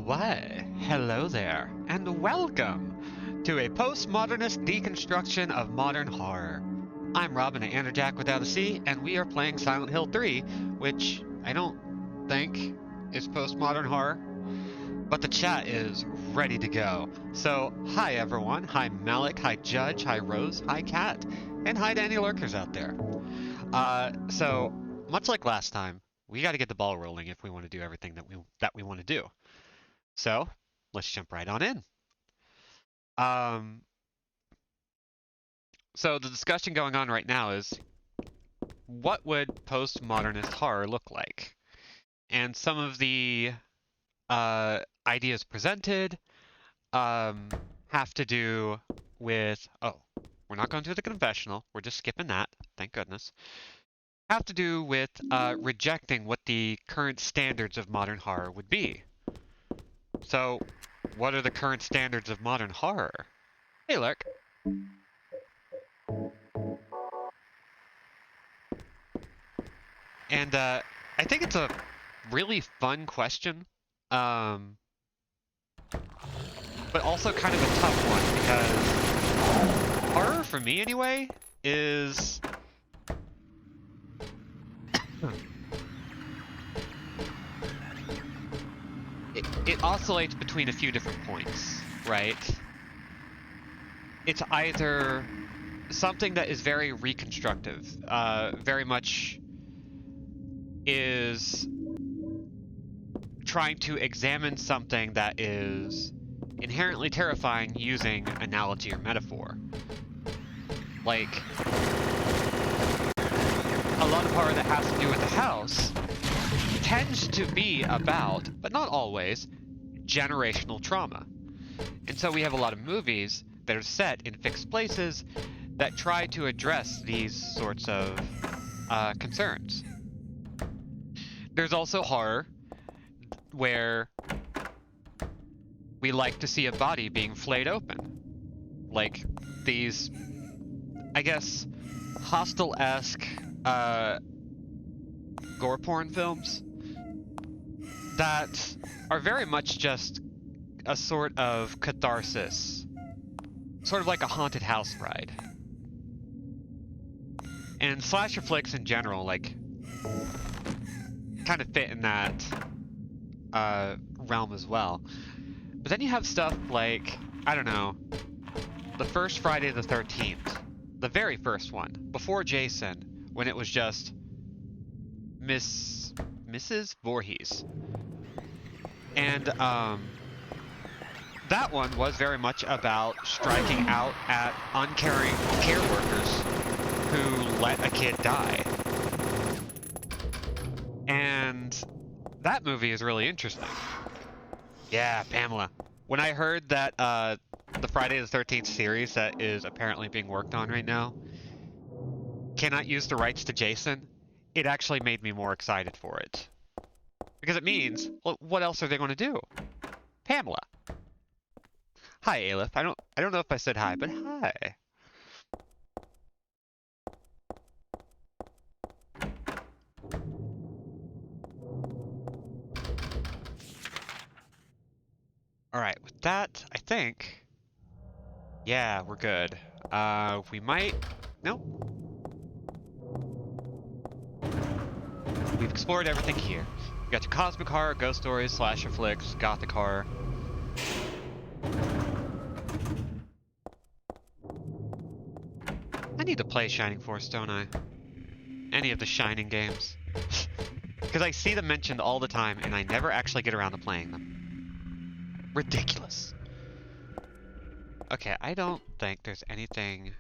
Why, hello there, and welcome to a postmodernist deconstruction of modern horror. I'm Robin at Anderjack Without a C, and we are playing Silent Hill 3, which I don't think is postmodern horror, but the chat is ready to go. So, hi everyone, hi Malik, hi Judge, hi Rose, hi Kat, and hi to any lurkers out there. So, much like last time, we gotta get the ball rolling if we want to do everything that we want to do. So, let's jump right on in. So the discussion going on right now is, what would postmodernist horror look like? And some of the ideas presented have to do with, we're not going through the confessional, we're just skipping that, thank goodness. Have to do with rejecting what the current standards of modern horror would be. So, what are the current standards of modern horror? Hey, Lurk. And I think it's a really fun question, but also kind of a tough one, because horror, for me anyway, is... it oscillates between a few different points, right? It's either something that is very reconstructive, very much is trying to examine something that is inherently terrifying using analogy or metaphor. Like, a lot of horror that has to do with the house tends to be about, but not always, generational trauma. And so we have a lot of movies that are set in fixed places that try to address these sorts of concerns. There's also horror where we like to see a body being flayed open. Like these, I guess, Hostel-esque gore porn films that are very much just a sort of catharsis. Sort of like a haunted house ride. And slasher flicks in general, like, kind of fit in that realm as well. But then you have stuff like, I don't know, the first Friday the 13th. The very first one, before Jason, when it was just Mrs. Voorhees. And that one was very much about striking out at uncaring care workers who let a kid die. And that movie is really interesting. Yeah, Pamela. When I heard that the Friday the 13th series that is apparently being worked on right now cannot use the rights to Jason, it actually made me more excited for it. Because it means, well, what else are they going to do? Pamela. Hi, Aleph. I don't know if I said hi, but hi. Alright, with that, I think... yeah, we're good. We might... no. We've explored everything here. We got your cosmic horror, ghost stories, slasher flicks, gothic horror. I need to play Shining Force, don't I? Any of the Shining games. Because I see them mentioned all the time, and I never actually get around to playing them. Ridiculous. Okay, I don't think there's anything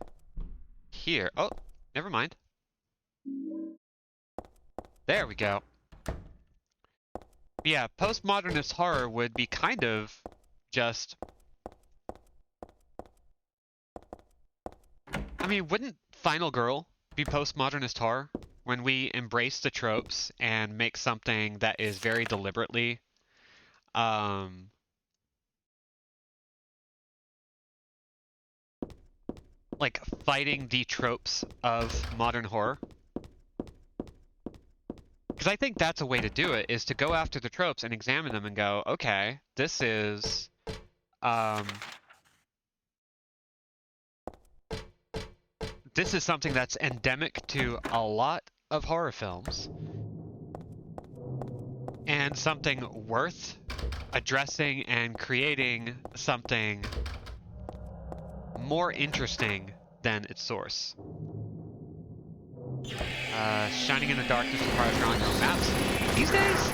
here. Oh, never mind. There we go. Yeah, postmodernist horror would be kind of just... I mean, wouldn't Final Girl be postmodernist horror? When we embrace the tropes and make something that is very deliberately like fighting the tropes of modern horror. Because I think that's a way to do it, is to go after the tropes and examine them and go, okay, this is something that's endemic to a lot of horror films, and something worth addressing and creating something more interesting than its source. Shining in the darkness requires drawing your own maps. These days,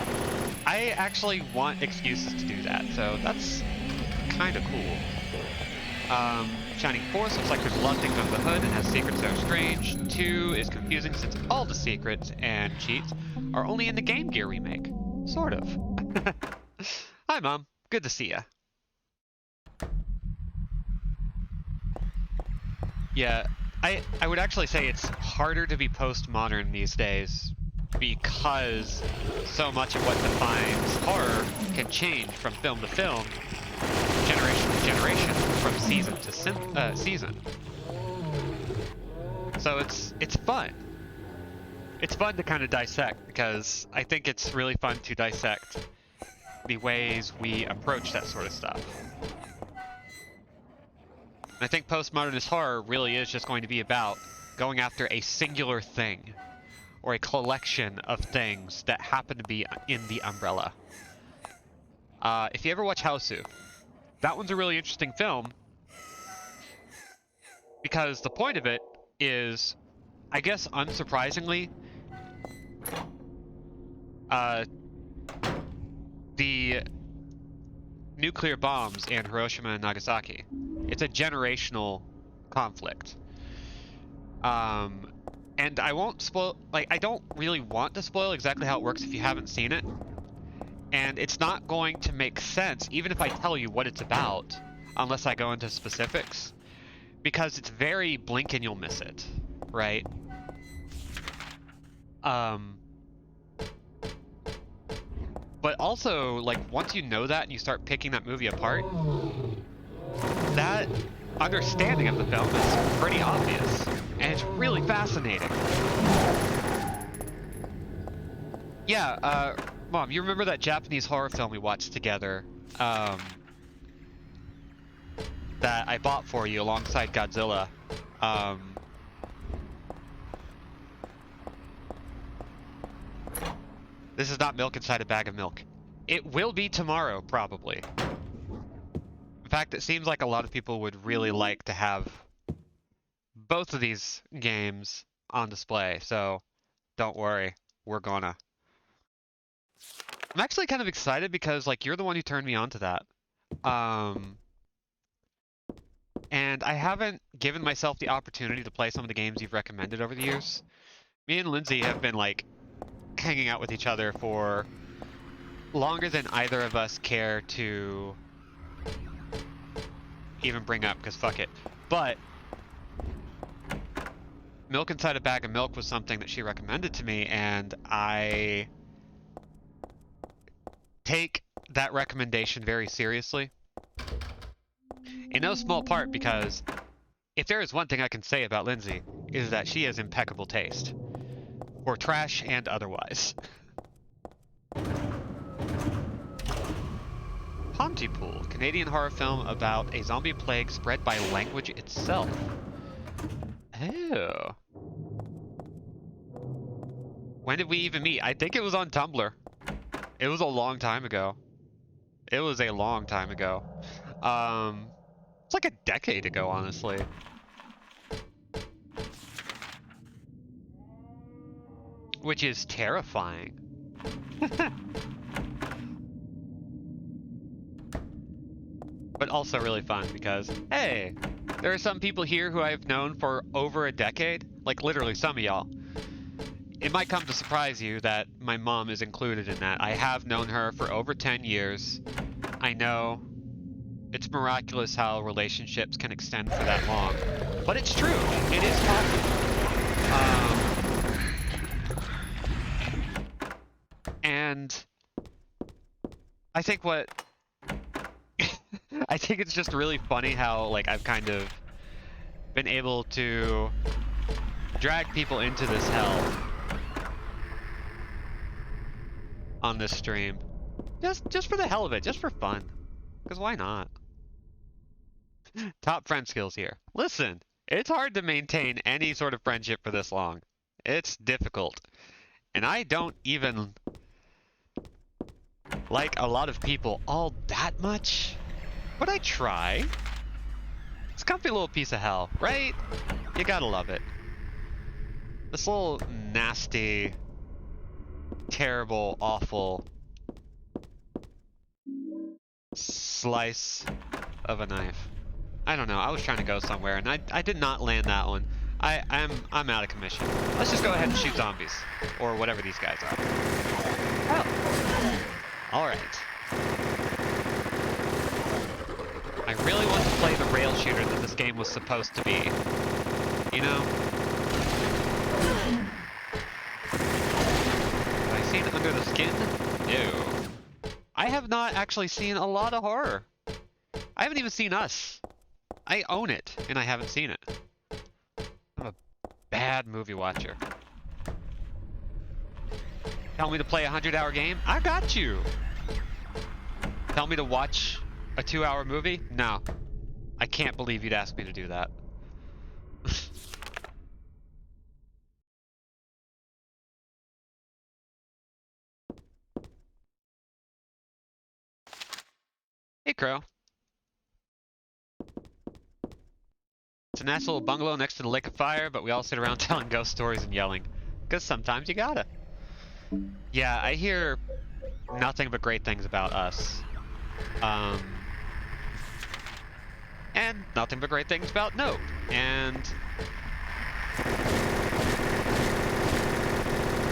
I actually want excuses to do that, so that's kind of cool. Shining Force looks like there's a lot of things under the hood and has secrets that are strange. 2 is confusing since all the secrets and cheats are only in the Game Gear remake. Sort of. Hi, Mom. Good to see ya. Yeah, I would actually say it's harder to be postmodern these days because so much of what defines horror can change from film to film, generation to generation, from season to season. So it's fun. It's fun to kind of dissect, because I think it's really fun to dissect the ways we approach that sort of stuff. And I think postmodernist horror really is just going to be about going after a singular thing, or a collection of things that happen to be in the umbrella. If you ever watch Hausu, that one's a really interesting film, because the point of it is, I guess unsurprisingly, the nuclear bombs in Hiroshima and Nagasaki. It's a generational conflict. And I won't spoil, like, I don't really want to spoil exactly how it works if you haven't seen it. And it's not going to make sense, even if I tell you what it's about, unless I go into specifics. Because it's very blink and you'll miss it, right? But also, like, once you know that and you start picking that movie apart, that understanding of the film is pretty obvious, and it's really fascinating. Yeah, Mom, you remember that Japanese horror film we watched together, that I bought for you alongside Godzilla? This is not milk inside a bag of milk. It will be tomorrow, probably. In fact, it seems like a lot of people would really like to have both of these games on display, so don't worry, we're gonna. I'm actually kind of excited because, like, you're the one who turned me on to that. And I haven't given myself the opportunity to play some of the games you've recommended over the years. Me and Lindsay have been, like, hanging out with each other for longer than either of us care to even bring up, because fuck it. But Milk Inside a Bag of Milk was something that she recommended to me, and I take that recommendation very seriously. In no small part because if there is one thing I can say about Lindsay, is that she has impeccable taste. For trash and otherwise. Pontypool, Canadian horror film about a zombie plague spread by language itself. Oh. When did we even meet? I think it was on Tumblr. It was a long time ago. It was a long time ago. It's like a decade ago, honestly. Which is terrifying. But also really fun because, hey, there are some people here who I've known for over a decade. Like, literally, some of y'all. It might come to surprise you that my mom is included in that. I have known her for over 10 years. I know it's miraculous how relationships can extend for that long. But it's true. It is possible. And I think I think it's just really funny how, like, I've kind of been able to drag people into this hell on this stream. Just for the hell of it, just for fun. Because why not? Top friend skills here. Listen, it's hard to maintain any sort of friendship for this long. It's difficult. And I don't even like a lot of people all that much. But I try. It's a comfy little piece of hell, right? You gotta love it. This little nasty, terrible, awful slice of a knife. I don't know, I was trying to go somewhere and I did not land that one. I'm out of commission. Let's just go ahead and shoot zombies. Or whatever these guys are. Oh. Alright. I really want to play the rail shooter that this game was supposed to be. You know? Have I seen Under the Skin? No. I have not actually seen a lot of horror. I haven't even seen Us. I own it, and I haven't seen it. I'm a bad movie watcher. Tell me to play a 100-hour game? I got you! Tell me to watch a 2-hour movie? No. I can't believe you'd ask me to do that. Hey, Crow. It's a nice little bungalow next to the lake of fire, but we all sit around telling ghost stories and yelling. Because sometimes you gotta. Yeah, I hear nothing but great things about Us. And nothing but great things about Nope. And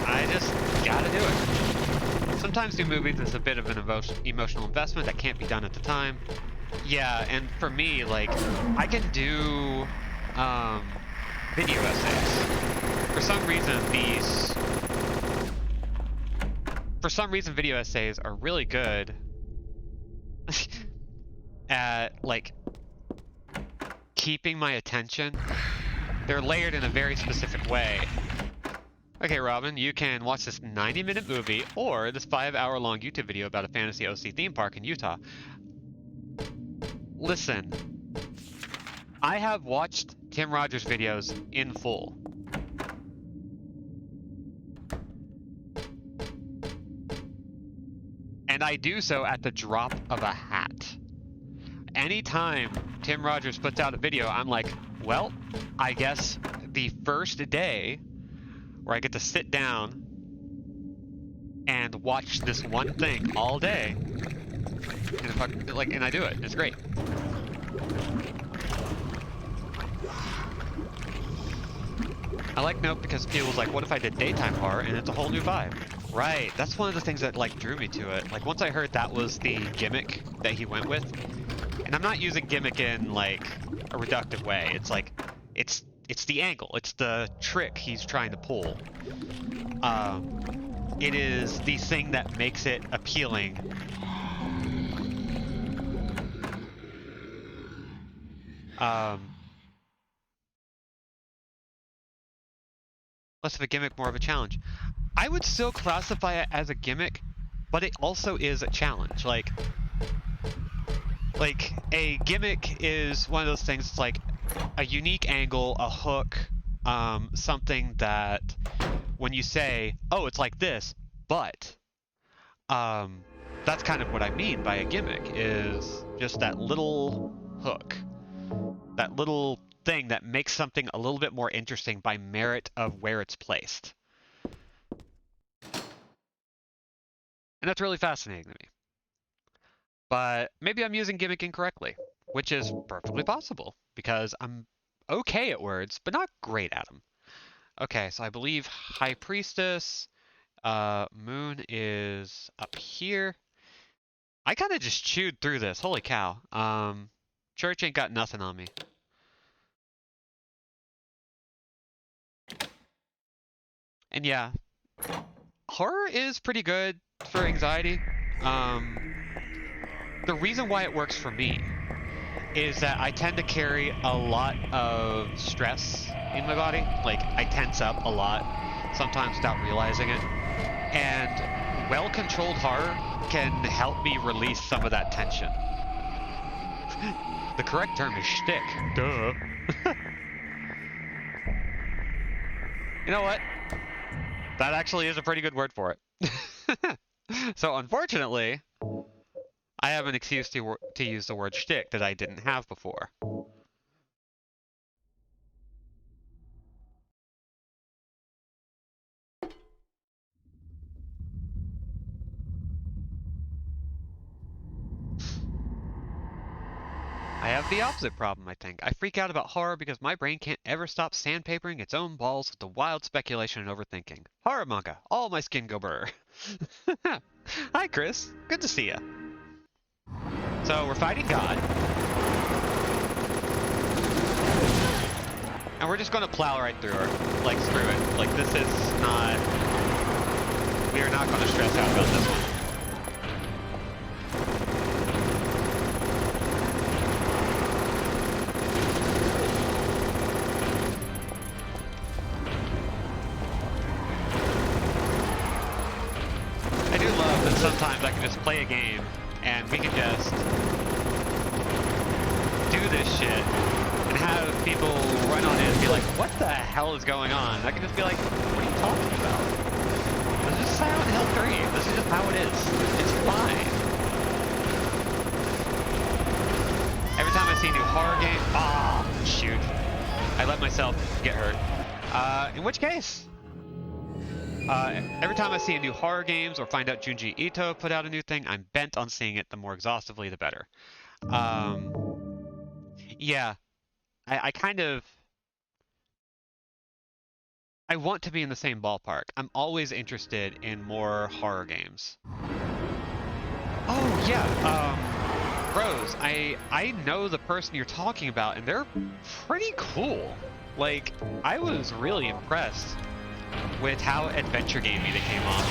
I just gotta do it. Sometimes new movies is a bit of an emotional investment that can't be done at the time. Yeah, and for me, like, I can do video essays. For some reason video essays are really good at, like, keeping my attention. They're layered in a very specific way. Okay, Robin, you can watch this 90-minute movie or this 5-hour-long YouTube video about a fantasy OC theme park in Utah. Listen, I have watched Tim Rogers videos in full. And I do so at the drop of a hat. Anytime Tim Rogers puts out a video, I'm like, well, I guess the first day where I get to sit down and watch this one thing all day, and I do it. It's great. I like Nope because people was like, what if I did daytime horror and it's a whole new vibe? Right, that's one of the things that like drew me to it. Like once I heard that was the gimmick that he went with, and I'm not using gimmick in like a reductive way. It's like, it's the angle, it's the trick he's trying to pull. It is the thing that makes it appealing. Less of a gimmick, more of a challenge. I would still classify it as a gimmick, but it also is a challenge. Like a gimmick is one of those things. It's like a unique angle, a hook, something that when you say, oh, it's like this, but that's kind of what I mean by a gimmick, is just that little hook, that little thing that makes something a little bit more interesting by merit of where it's placed. And that's really fascinating to me. But maybe I'm using gimmick incorrectly, which is perfectly possible, because I'm okay at words, but not great at them. Okay, so I believe High Priestess, Moon is up here. I kind of just chewed through this, holy cow. Church ain't got nothing on me. And yeah, horror is pretty good for anxiety. The reason why it works for me is that I tend to carry a lot of stress in my body. Like, I tense up a lot, sometimes without realizing it. And well-controlled horror can help me release some of that tension. The correct term is shtick. Duh. You know what? That actually is a pretty good word for it. So unfortunately, I have an excuse to use the word shtick that I didn't have before. I have the opposite problem, I think. I freak out about horror because my brain can't ever stop sandpapering its own balls with the wild speculation and overthinking. Horror manga, all my skin go burr. Hi, Chris. Good to see ya. So we're fighting God. And we're just gonna plow right through her. Like, screw it. Like, this is not... We are not gonna stress out about this one. I do love that sometimes I can just play a game and we can just do this shit and have people run on it and be like, what the hell is going on? I can just be like, what are you talking about? This is Silent Hill 3. This is just how it is. It's fine. Every time I see a new horror game, oh, shoot. I let myself get hurt. In which case, every time I see a new horror games or find out Junji Ito put out a new thing, I'm bent on seeing it. The more exhaustively, the better. Yeah, I kind of... I want to be in the same ballpark. I'm always interested in more horror games. Oh, yeah, Rose, I know the person you're talking about, and they're pretty cool. Like, I was really impressed with how adventure gamey they came off.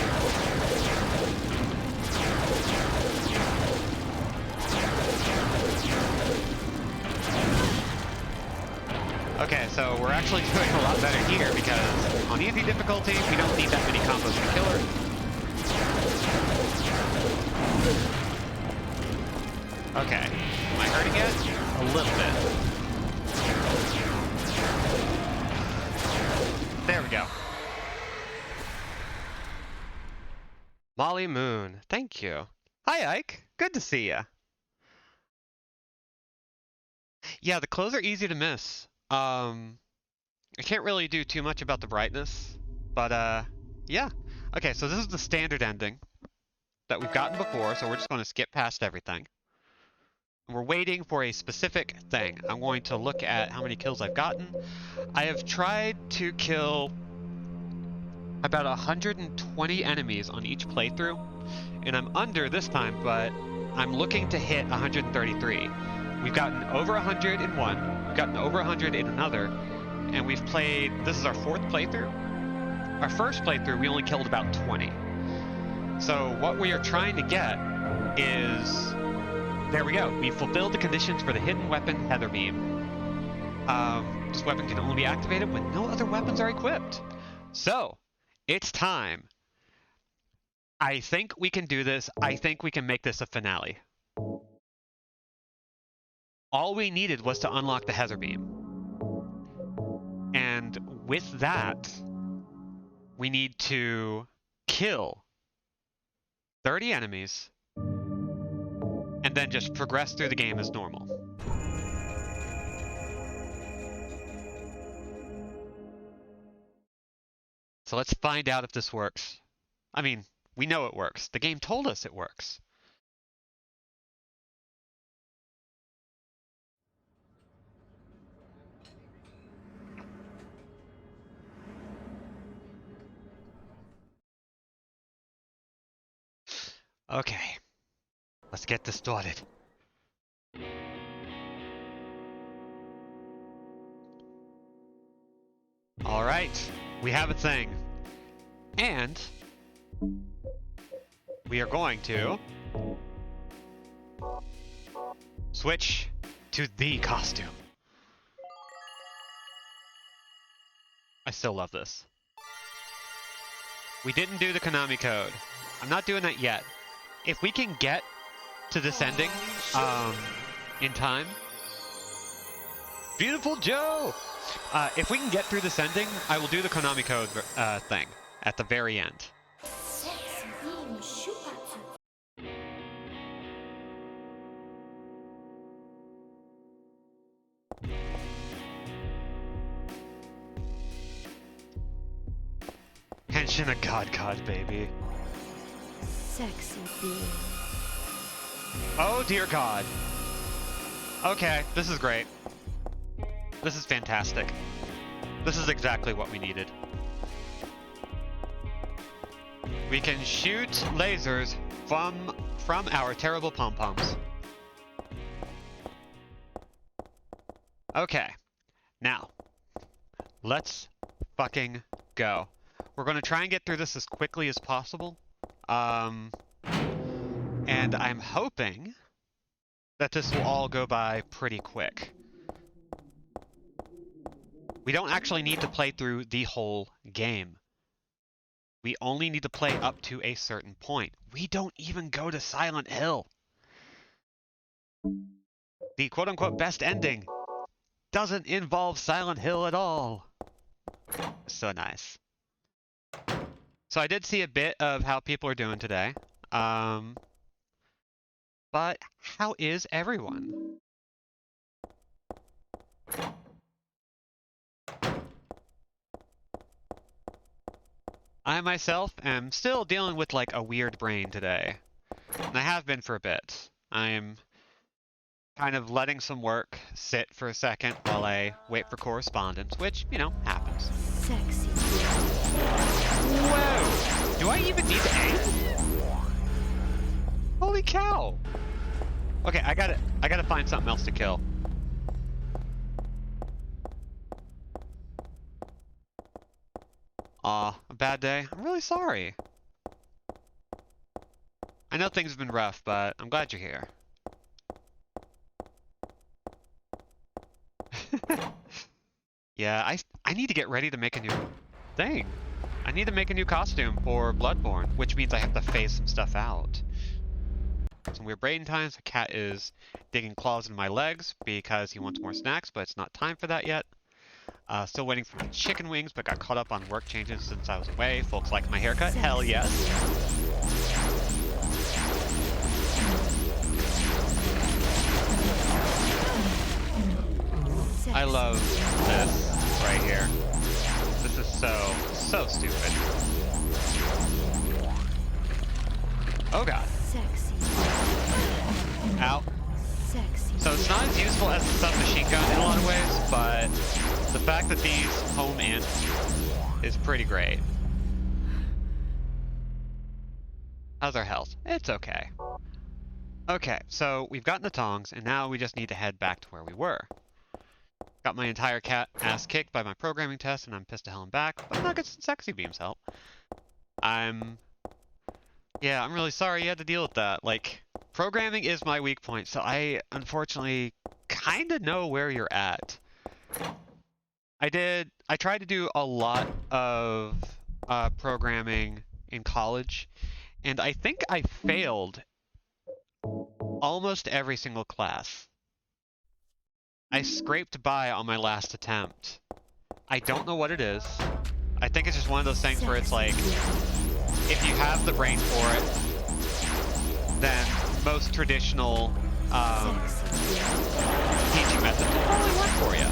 Okay, so we're actually doing a lot better here because on easy difficulty, we don't need that many combos to kill her. Okay, am I hurting yet? A little bit. There we go. Molly Moon, thank you. Hi, Ike. Good to see ya. Yeah, the clothes are easy to miss. I can't really do too much about the brightness, but yeah. Okay, so this is the standard ending that we've gotten before, so we're just going to skip past everything. We're waiting for a specific thing. I'm going to look at how many kills I've gotten. I have tried to kill about 120 enemies on each playthrough, and I'm under this time, but I'm looking to hit 133. We've gotten over 100 in one, we've gotten over 100 in another, and we've played, this is our fourth playthrough. Our first playthrough, we only killed about 20. So what we are trying to get is, there we go. We fulfilled the conditions for the hidden weapon, Heather Beam. This weapon can only be activated when no other weapons are equipped. So, it's time. I think we can do this. I think we can make this a finale. All we needed was to unlock the Heather Beam. And with that, we need to kill 30 enemies and then just progress through the game as normal. So let's find out if this works. I mean, we know it works. The game told us it works. Okay, let's get this started. All right, we have a thing. And we are going to switch to the costume. I still love this. We didn't do the Konami code. I'm not doing that yet. If we can get to this ending in time. Beautiful Joe! If we can get through this ending, I will do the Konami Code thing at the very end. Henshin a god, baby. Sexy being. Oh dear God. Okay, this is great. This is fantastic. This is exactly what we needed. We can shoot lasers from our terrible pom-poms. Okay, now let's fucking go. We're gonna try and get through this as quickly as possible. And I'm hoping that this will all go by pretty quick. We don't actually need to play through the whole game. We only need to play up to a certain point. We don't even go to Silent Hill. The quote-unquote best ending doesn't involve Silent Hill at all. So nice. So I did see a bit of how people are doing today. But how is everyone? I myself am still dealing with like a weird brain today. And I have been for a bit. I'm kind of letting some work sit for a second while I wait for correspondence, which, you know, happens. Sexy. Whoa! Do I even need to aim? Holy cow! Okay, I gotta find something else to kill. Aw, a bad day. I'm really sorry. I know things have been rough, but I'm glad you're here. Yeah, I need to get ready to make a new thing. I need to make a new costume for Bloodborne, which means I have to phase some stuff out. Some weird brain times. The cat is digging claws into my legs because he wants more snacks, but it's not time for that yet. Still waiting for my chicken wings, but got caught up on work changes since I was away. Folks like my haircut? Hell yes. I love this right here. This is so stupid. Oh god. Sexy. Ow. Sexy. So it's not as useful as the submachine gun in a lot of ways, but the fact that these home in is pretty great. How's our health? It's okay. Okay, so we've gotten the tongs, and now we just need to head back to where we were. Got my entire cat ass kicked by my programming test, and I'm pissed to hell and back, but I'm not getting sexy beams help. Yeah, I'm really sorry you had to deal with that. Like, programming is my weak point, so I unfortunately kind of know where you're at. I tried to do a lot of programming in college, and I think I failed almost every single class. I scraped by on my last attempt. I don't know what it is. I think it's just one of those things where it's like, if you have the brain for it, then most traditional teaching methods will probably work for you.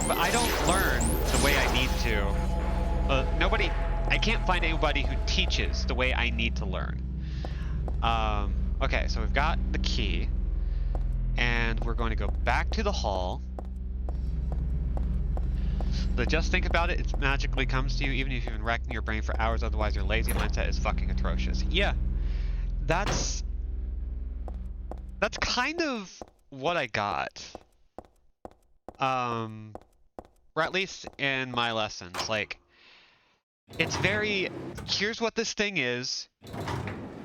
But I don't learn the way I need to. I can't find anybody who teaches the way I need to learn. Okay, so we've got the key. And we're going to go back to the hall. But just think about it, it magically comes to you even if you've been racking your brain for hours, otherwise your lazy mindset is fucking atrocious. Yeah, that's kind of what I got. Or at least in my lessons. Like, it's very, here's what this thing is,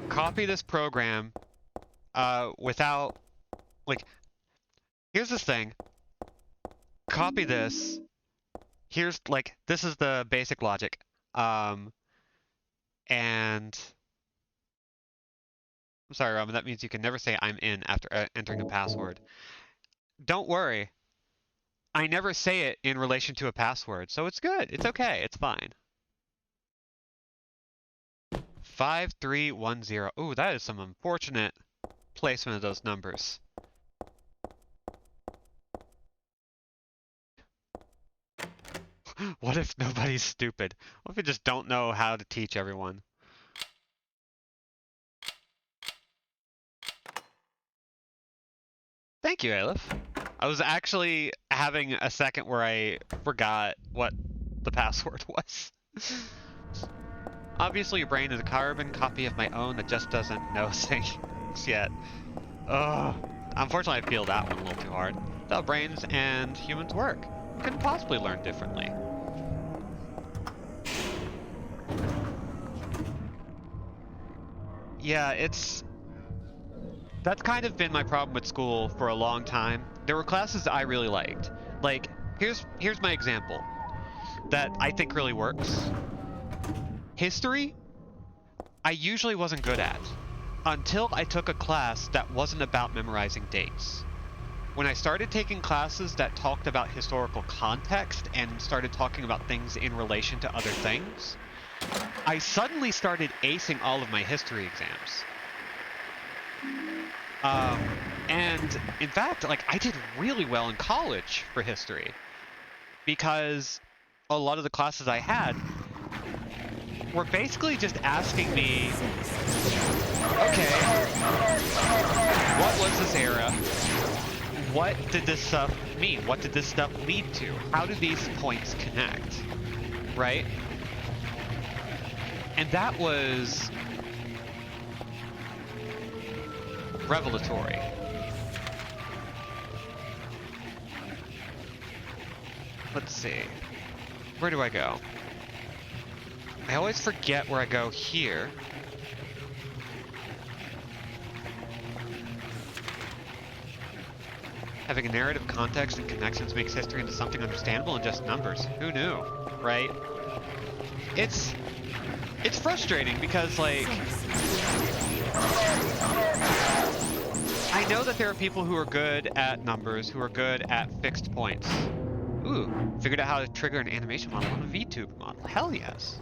copy this program, without, like, here's this thing, copy this, here's, like, this is the basic logic. And I'm sorry, Robin, that means you can never say I'm in after entering a password. Don't worry. I never say it in relation to a password, so it's good. It's okay. It's fine. 5310. Ooh, that is some unfortunate placement of those numbers. What if nobody's stupid? What if we just don't know how to teach everyone? Thank you, Aleph. I was actually having a second where I forgot what the password was. Obviously, your brain is a carbon copy of my own that just doesn't know things yet. Ugh. Unfortunately, I feel that one a little too hard. That's how brains and humans work. We couldn't possibly learn differently. Yeah, that's kind of been my problem with school for a long time. There were classes I really liked. Like, here's my example that I think really works. History, I usually wasn't good at until I took a class that wasn't about memorizing dates. When I started taking classes that talked about historical context and started talking about things in relation to other things, I suddenly started acing all of my history exams. And in fact, like, I did really well in college for history because a lot of the classes I had were basically just asking me, okay, what was this era? What did this stuff mean? What did this stuff lead to? How do these points connect? Right? And that was revelatory. Let's see. Where do I go? I always forget where I go here. Having a narrative context and connections makes history into something understandable and just numbers. Who knew, right? It's frustrating because, like, I know that there are people who are good at numbers, who are good at fixed points. Ooh, figured out how to trigger an animation model on a VTube model. Hell yes.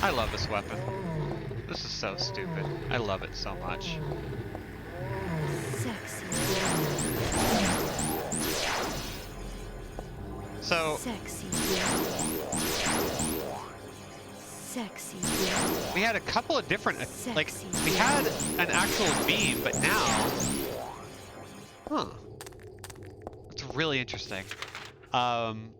I love this weapon. This is so stupid. I love it so much. So, we had a couple of different, like, we had an actual beam, but now, it's really interesting. I'm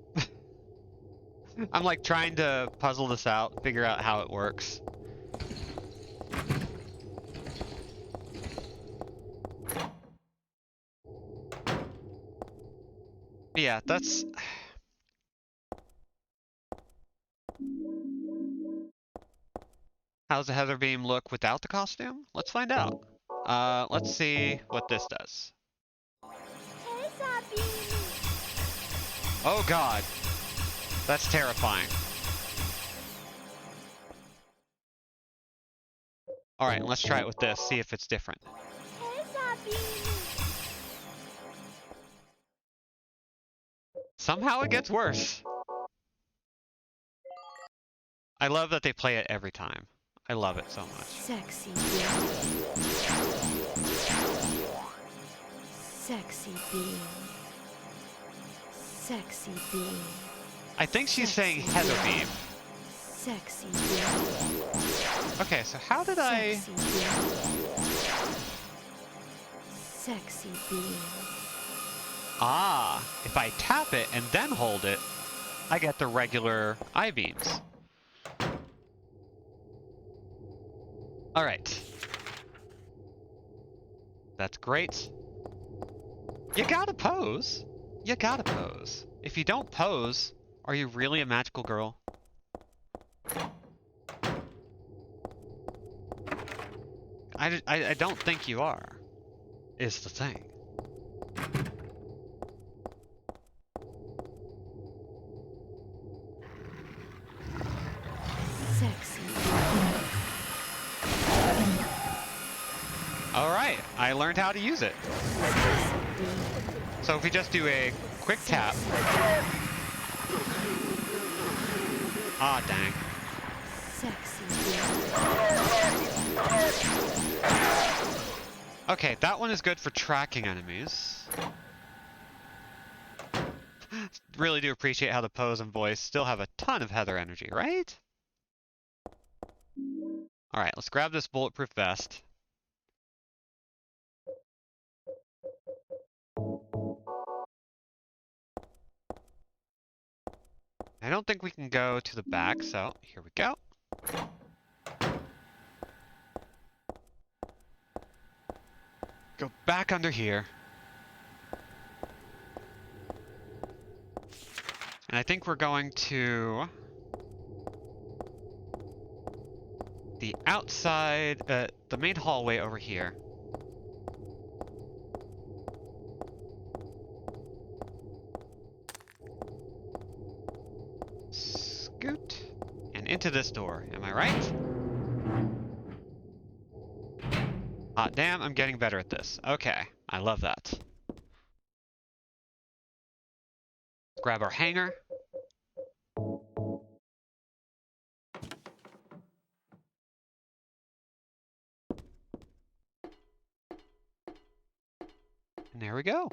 like trying to puzzle this out, figure out how it works. But yeah, that's... How's the Heather Beam look without the costume? Let's find out. Let's see what this does. Oh god. That's terrifying. Alright, let's try it with this, see if it's different. Somehow it gets worse. I love that they play it every time. I love it so much. Sexy beam. Sexy beam. I think she's saying Heather Beam. Sexy beam. Okay, so how did I... Sexy beam. Ah, if I tap it and then hold it, I get the regular I-beams. Alright. That's great. You gotta pose. You gotta pose. If you don't pose, are you really a magical girl? I don't think you are, is the thing. Sexy Alright, I learned how to use it. being. So if we just do a quick tap. Ah, dang. Sexy being. Okay, that one is good for tracking enemies. Really do appreciate how the pose and voice still have a ton of Heather energy, right? Alright, let's grab this bulletproof vest. I don't think we can go to the back, so here we go. Go back under here. And I think we're going to the outside, the main hallway over here. Scoot. And into this door. Am I right? Hot damn, I'm getting better at this. Okay, I love that. Grab our hanger. And there we go.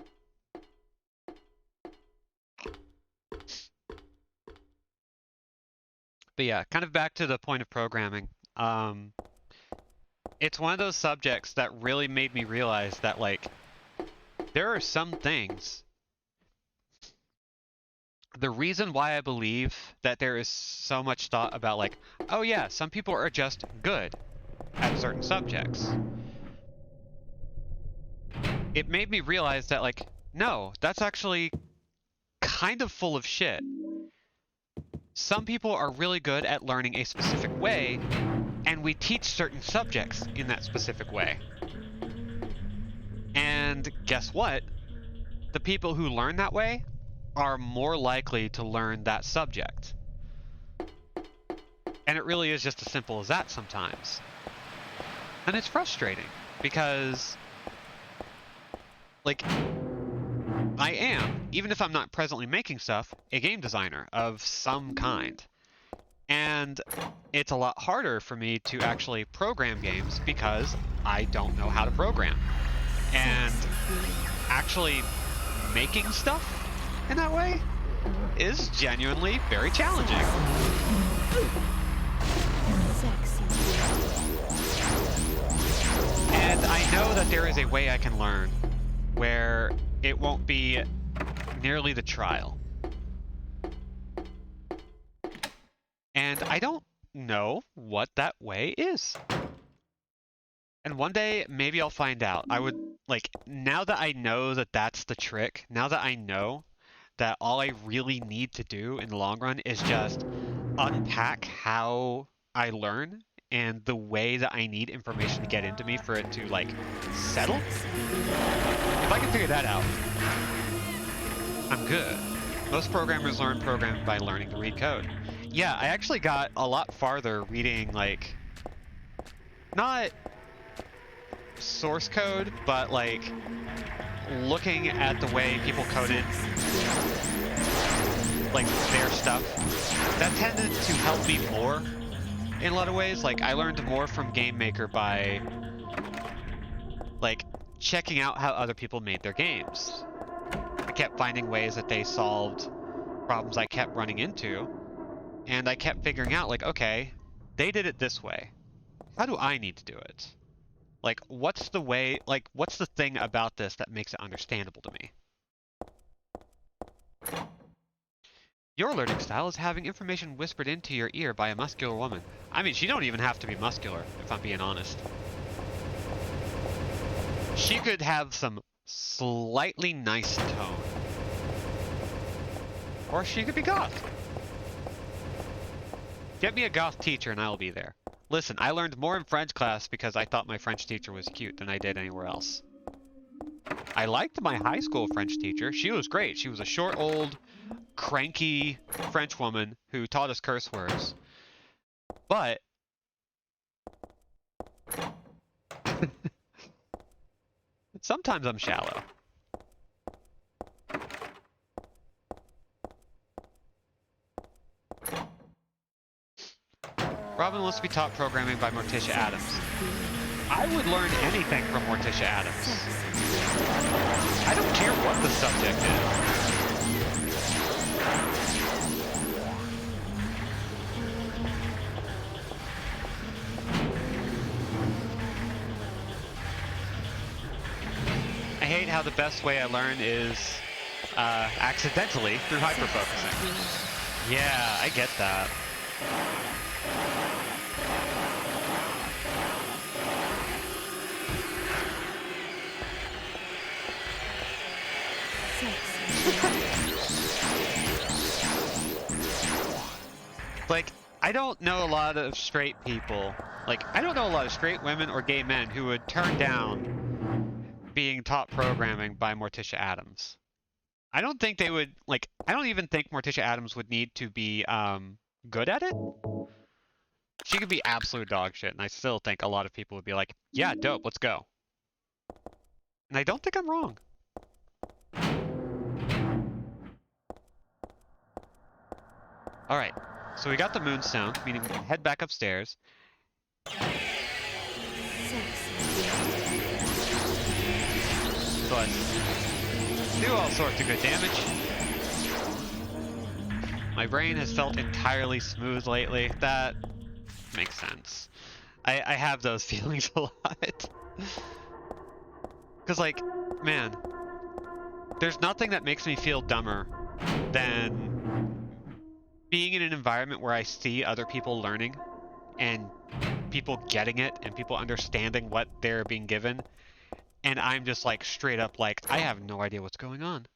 But yeah, kind of back to the point of programming. It's one of those subjects that really made me realize that, like, there are some things. The reason why I believe that there is so much thought about, like, oh yeah, some people are just good at certain subjects. It made me realize that, like, no, that's actually kind of full of shit. Some people are really good at learning a specific way, and we teach certain subjects in that specific way. And guess what? The people who learn that way are more likely to learn that subject. And it really is just as simple as that sometimes. And it's frustrating because, like, I am, even if I'm not presently making stuff, a game designer of some kind. And it's a lot harder for me to actually program games because I don't know how to program. And actually making stuff in that way is genuinely very challenging. Sexy And I know that there is a way I can learn where it won't be nearly the trial. And I don't know what that way is. And one day, maybe I'll find out. I would, like, now that I know that that's the trick, now that I know that all I really need to do in the long run is just unpack how I learn and the way that I need information to get into me for it to, like, settle. If I can figure that out, I'm good. Most programmers learn programming by learning to read code. Yeah, I actually got a lot farther reading, like, not source code, but, like, looking at the way people coded, like, their stuff. That tended to help me more in a lot of ways. Like, I learned more from Game Maker by, like, checking out how other people made their games. I kept finding ways that they solved problems I kept running into, and I kept figuring out, like, okay, they did it this way. How do I need to do it? Like, what's the way, like, what's the thing about this that makes it understandable to me? Your learning style is having information whispered into your ear by a muscular woman. I mean, she don't even have to be muscular, if I'm being honest. She could have some slightly nice tone. Or she could be goth. Get me a goth teacher and I'll be there. Listen, I learned more in French class because I thought my French teacher was cute than I did anywhere else. I liked my high school French teacher. She was great. She was a short, old, cranky French woman who taught us curse words. But sometimes I'm shallow. Robin wants to be taught programming by Morticia Adams. I would learn anything from Morticia Adams. I don't care what the subject is. I hate how the best way I learn is accidentally through hyperfocusing. Yeah, I get that. Like, I don't know a lot of straight people. Like, I don't know a lot of straight women or gay men who would turn down being taught programming by Morticia Adams. I don't think they would, like, I don't even think Morticia Adams would need to be good at it. She could be absolute dog shit, and I still think a lot of people would be like, yeah, dope, let's go. And I don't think I'm wrong. Alright, so we got the moonstone, meaning we can head back upstairs. But do all sorts of good damage. My brain has felt entirely smooth lately. That makes sense. I have those feelings a lot. Because, like, man, there's nothing that makes me feel dumber than being in an environment where I see other people learning and people getting it and people understanding what they're being given. And I'm just like straight up like, I have no idea what's going on.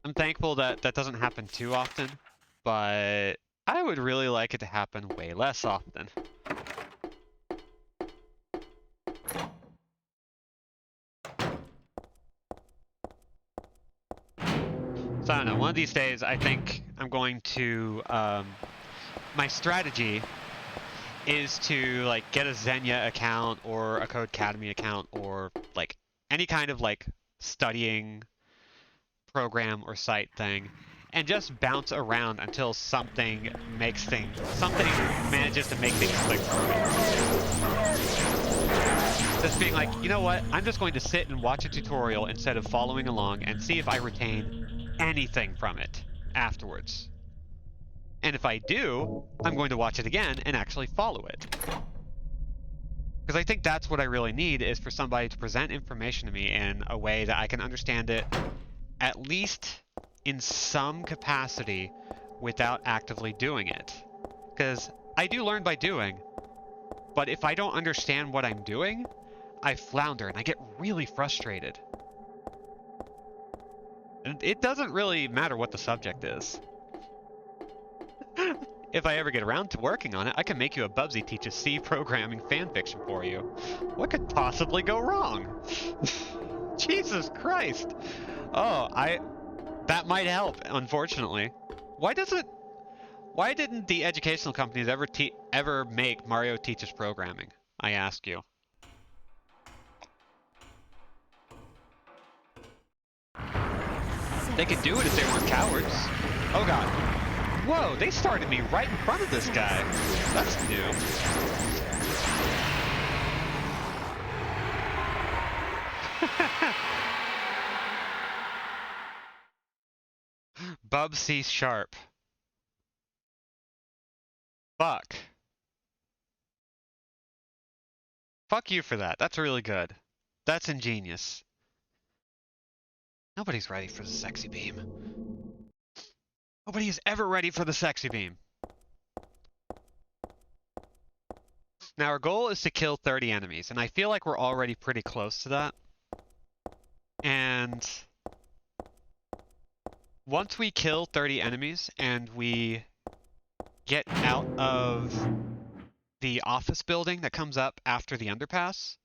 I'm thankful that that doesn't happen too often, but I would really like it to happen way less often. So I don't know, one of these days I think I'm going to, my strategy is to like get a Xenia account or a Codecademy account or like any kind of like studying program or site thing and just bounce around until something manages to make things click for me. Just being like, you know what, I'm just going to sit and watch a tutorial instead of following along and see if I retain anything from it afterwards. And if I do, I'm going to watch it again and actually follow it. Because I think that's what I really need, is for somebody to present information to me in a way that I can understand it, at least in some capacity, without actively doing it. Because I do learn by doing, but if I don't understand what I'm doing, I flounder and I get really frustrated. And it doesn't really matter what the subject is. If I ever get around to working on it, I can make you a Bubsy Teaches C programming fanfiction for you. What could possibly go wrong? Jesus Christ. Oh, that might help, unfortunately. Why didn't the educational companies ever make Mario Teaches Programming? I ask you. They could do it if they weren't cowards. Oh god. Whoa, they started me right in front of this guy. That's new. Bub C Sharp. Fuck. Fuck you for that. That's really good. That's ingenious. Nobody's ready for the sexy beam. Nobody is ever ready for the sexy beam. Now our goal is to kill 30 enemies, and I feel like we're already pretty close to that. And once we kill 30 enemies and we get out of the office building that comes up after the underpass,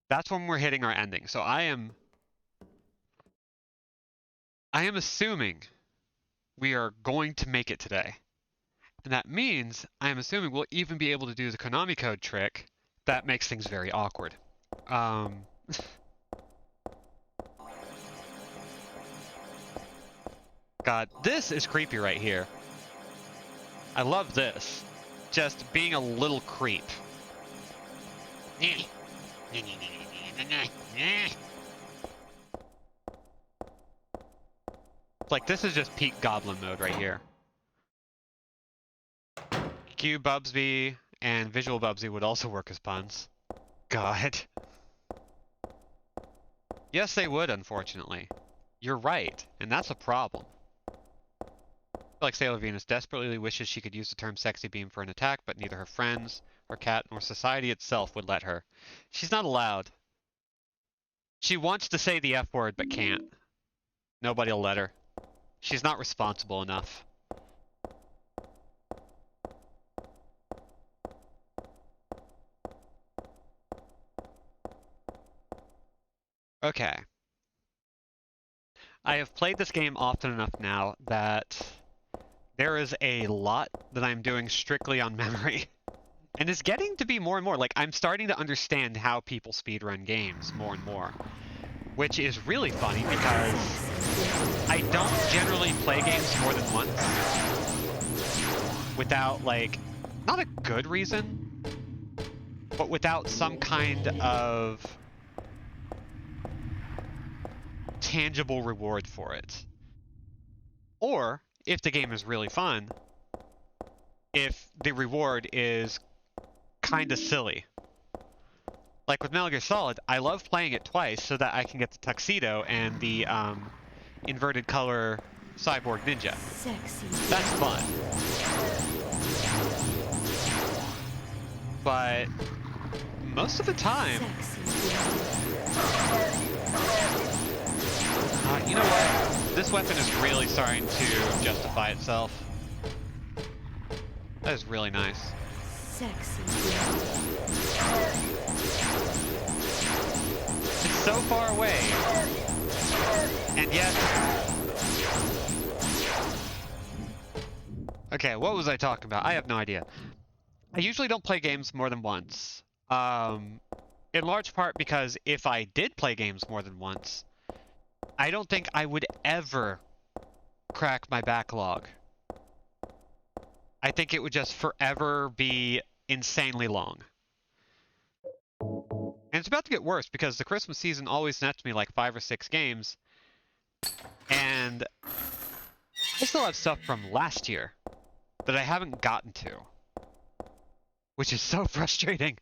that's when we're hitting our ending. So I am assuming we are going to make it today. And that means I am assuming we'll even be able to do the Konami code trick that makes things very awkward. God, this is creepy right here. I love this. Just being a little creep. Like, this is just peak goblin mode right here. Q Bubsby and Visual Bubsy would also work as puns. God. Yes, they would, unfortunately. You're right, and that's a problem. I feel like Sailor Venus desperately wishes she could use the term sexy beam for an attack, but neither her friends, her cat, nor society itself would let her. She's not allowed. She wants to say the F word, but can't. Nobody'll let her. She's not responsible enough. Okay. I have played this game often enough now that there is a lot that I'm doing strictly on memory. And it's getting to be more and more. Like, I'm starting to understand how people speedrun games more and more. Which is really funny because I don't generally play games more than once without, like, not a good reason, but without some kind of tangible reward for it. Or, if the game is really fun, if the reward is kinda silly. Like with Metal Gear Solid, I love playing it twice so that I can get the tuxedo and the inverted color cyborg ninja. Sexy. That's fun. But most of the time, you know what? This weapon is really starting to justify itself. That is really nice. Sexy. It's so far away, and yet... Okay, what was I talking about? I have no idea. I usually don't play games more than once. In large part because if I did play games more than once, I don't think I would ever crack my backlog. I think it would just forever be insanely long. And it's about to get worse because the Christmas season always nets me like 5 or 6 games. And I still have stuff from last year that I haven't gotten to. Which is so frustrating.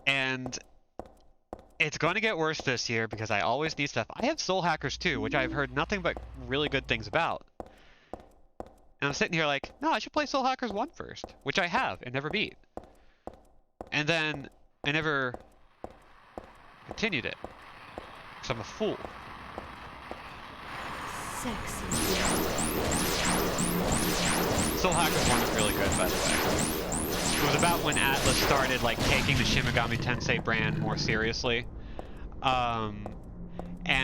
And it's going to get worse this year because I always need stuff. I have Soul Hackers 2, which I've heard nothing but really good things about. And I'm sitting here like, no, I should play Soul Hackers 1 first, which I have and never beat. And then I never continued it because I'm a fool. Sexy. Soul Hackers 1 is really good, by the way. It was about when Atlas started like taking the Shin Megami Tensei brand more seriously. And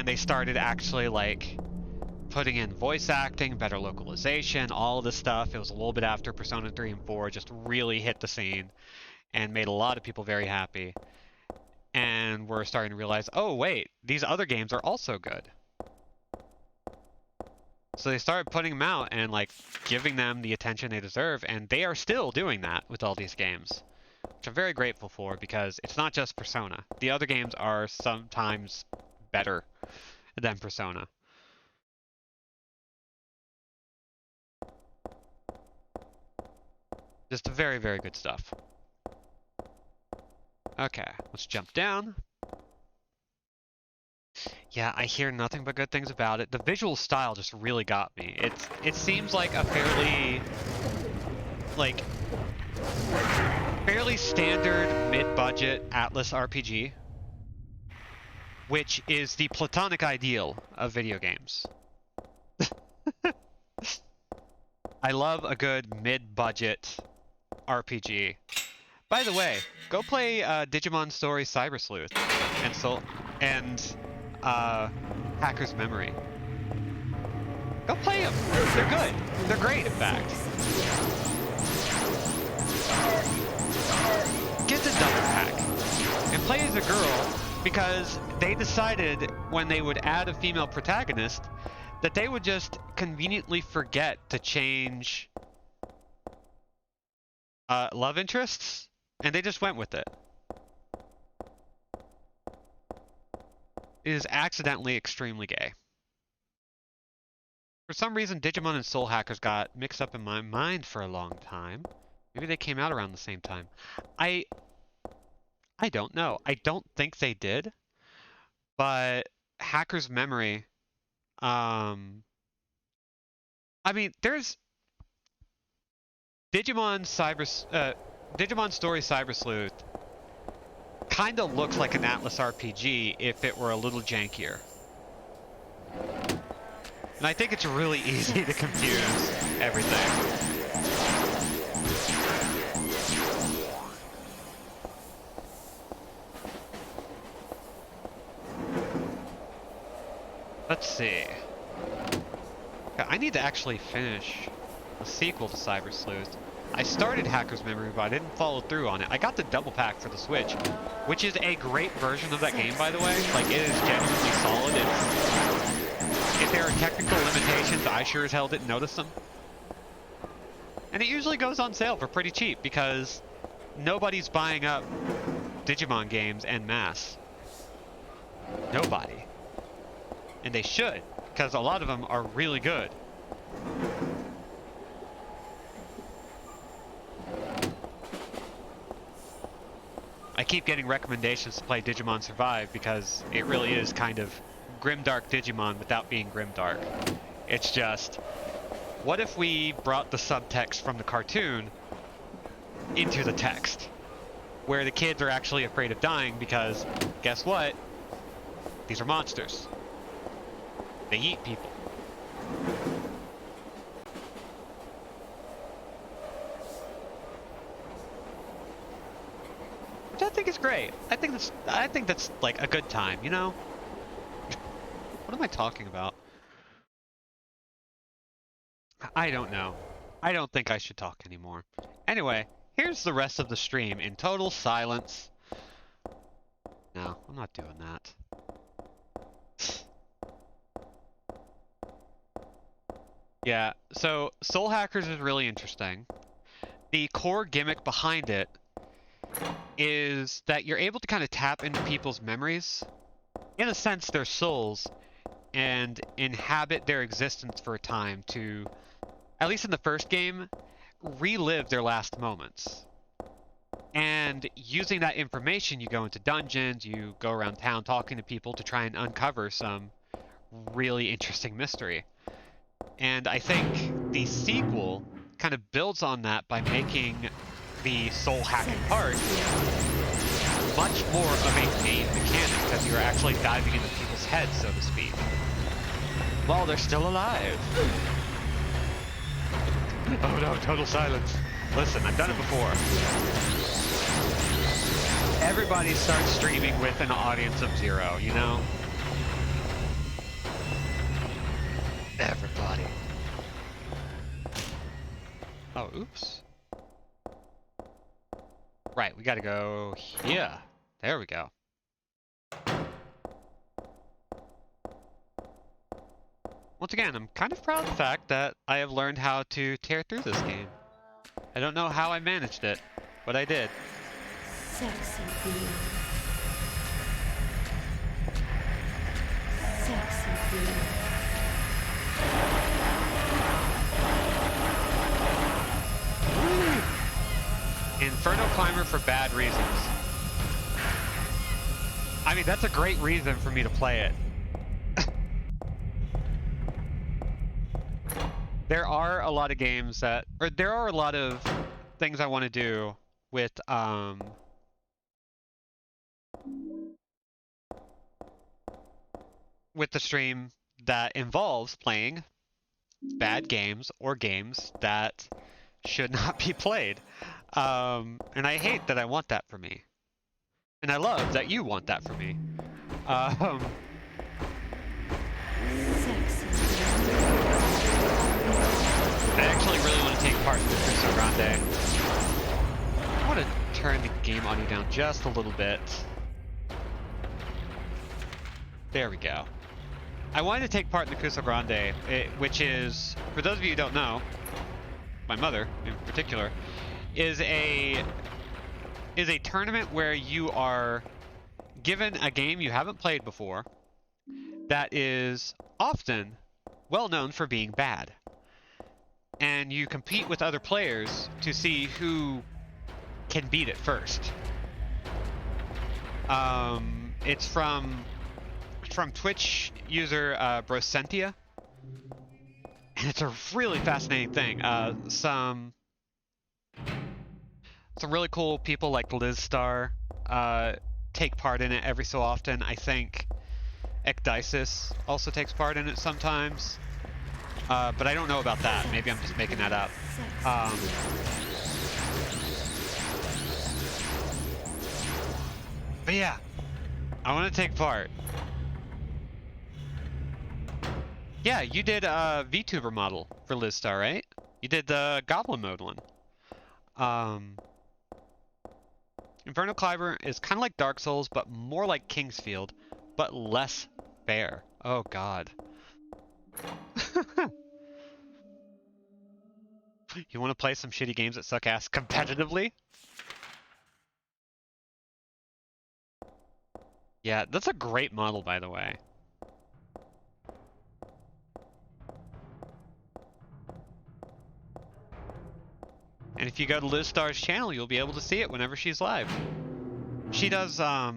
they started actually like putting in voice acting, better localization, all of this stuff. It was a little bit after Persona 3 and 4 just really hit the scene and made a lot of people very happy. And we're starting to realize, oh wait, these other games are also good. So they started putting them out and like giving them the attention they deserve, and they are still doing that with all these games, which I'm very grateful for because it's not just Persona. The other games are sometimes better than Persona. Just very, very good stuff. Okay, let's jump down. Yeah, I hear nothing but good things about it. The visual style just really got me. It seems like a fairly standard mid-budget Atlas RPG. which is the platonic ideal of video games. I love a good mid-budget RPG. By the way, go play Digimon Story Cyber Sleuth and Hacker's Memory. Go play them. They're good. They're great, in fact. Get the double pack and play as a girl because they decided when they would add a female protagonist that they would just conveniently forget to change love interests, and they just went with it. It is accidentally extremely gay. For some reason, Digimon and Soul Hackers got mixed up in my mind for a long time. Maybe they came out around the same time. I don't know. I don't think they did. But Hacker's Memory, I mean, there's Digimon Story Cyber Sleuth kind of looks like an Atlas RPG if it were a little jankier. And I think it's really easy to confuse everything. Let's see. I need to actually finish the sequel to Cyber Sleuth. I started Hacker's Memory, but I didn't follow through on it. I got the double pack for the Switch, which is a great version of that game, by the way. Like, it is genuinely solid. If there are technical limitations, I sure as hell didn't notice them. And it usually goes on sale for pretty cheap, because nobody's buying up Digimon games en masse. Nobody. And they should, because a lot of them are really good. I keep getting recommendations to play Digimon Survive because it really is kind of grimdark Digimon without being grimdark. It's just, what if we brought the subtext from the cartoon into the text? Where the kids are actually afraid of dying because, guess what? These are monsters. They eat people. Which I think is great. I think that's like a good time, you know? What am I talking about? I don't know. I don't think I should talk anymore. Anyway, here's the rest of the stream in total silence. No, I'm not doing that. Yeah, so Soul Hackers is really interesting. The core gimmick behind it is that you're able to kind of tap into people's memories, in a sense their souls, and inhabit their existence for a time to, at least in the first game, relive their last moments. And using that information, you go into dungeons, you go around town talking to people to try and uncover some really interesting mystery. And I think the sequel kind of builds on that by making the soul hacking part much more of a main mechanic, because you're actually diving into people's heads, so to speak, while they're still alive. Oh no, total silence. Listen, I've done it before. Everybody starts streaming with an audience of 0, you know? Everybody. Oh, oops. Right, we gotta go here. There we go. Once again, I'm kind of proud of the fact that I have learned how to tear through this game. I don't know how I managed it, but I did. Sexy being. Sexy being. Inferno Climber for bad reasons. I mean, that's a great reason for me to play it. There are a lot of games that, or there are a lot of things I want to do with, with the stream that involves playing bad games or games that should not be played. And I hate that I want that for me. And I love that you want that for me. Sexy I actually really want to take part in the Crusoe Grande. I want to turn the game audio down just a little bit. There we go. I wanted to take part in the Crusoe Grande, which is, for those of you who don't know, my mother in particular, is a tournament where you are given a game you haven't played before that is often well known for being bad. And you compete with other players to see who can beat it first. It's from Twitch user Brosentia, and it's a really fascinating thing. Some really cool people like Liz Star take part in it every so often. I think Ecdysis also takes part in it sometimes. But I don't know about that. Maybe I'm just making that up. But yeah, I want to take part. Yeah, you did a VTuber model for Liz Star, right? You did the Goblin mode one. Inferno Climber is kind of like Dark Souls, but more like Kingsfield, but less fair. Oh god. You want to play some shitty games that suck ass competitively? Yeah, that's a great model, by the way. And if you go to Liz Star's channel, you'll be able to see it whenever she's live. She does, I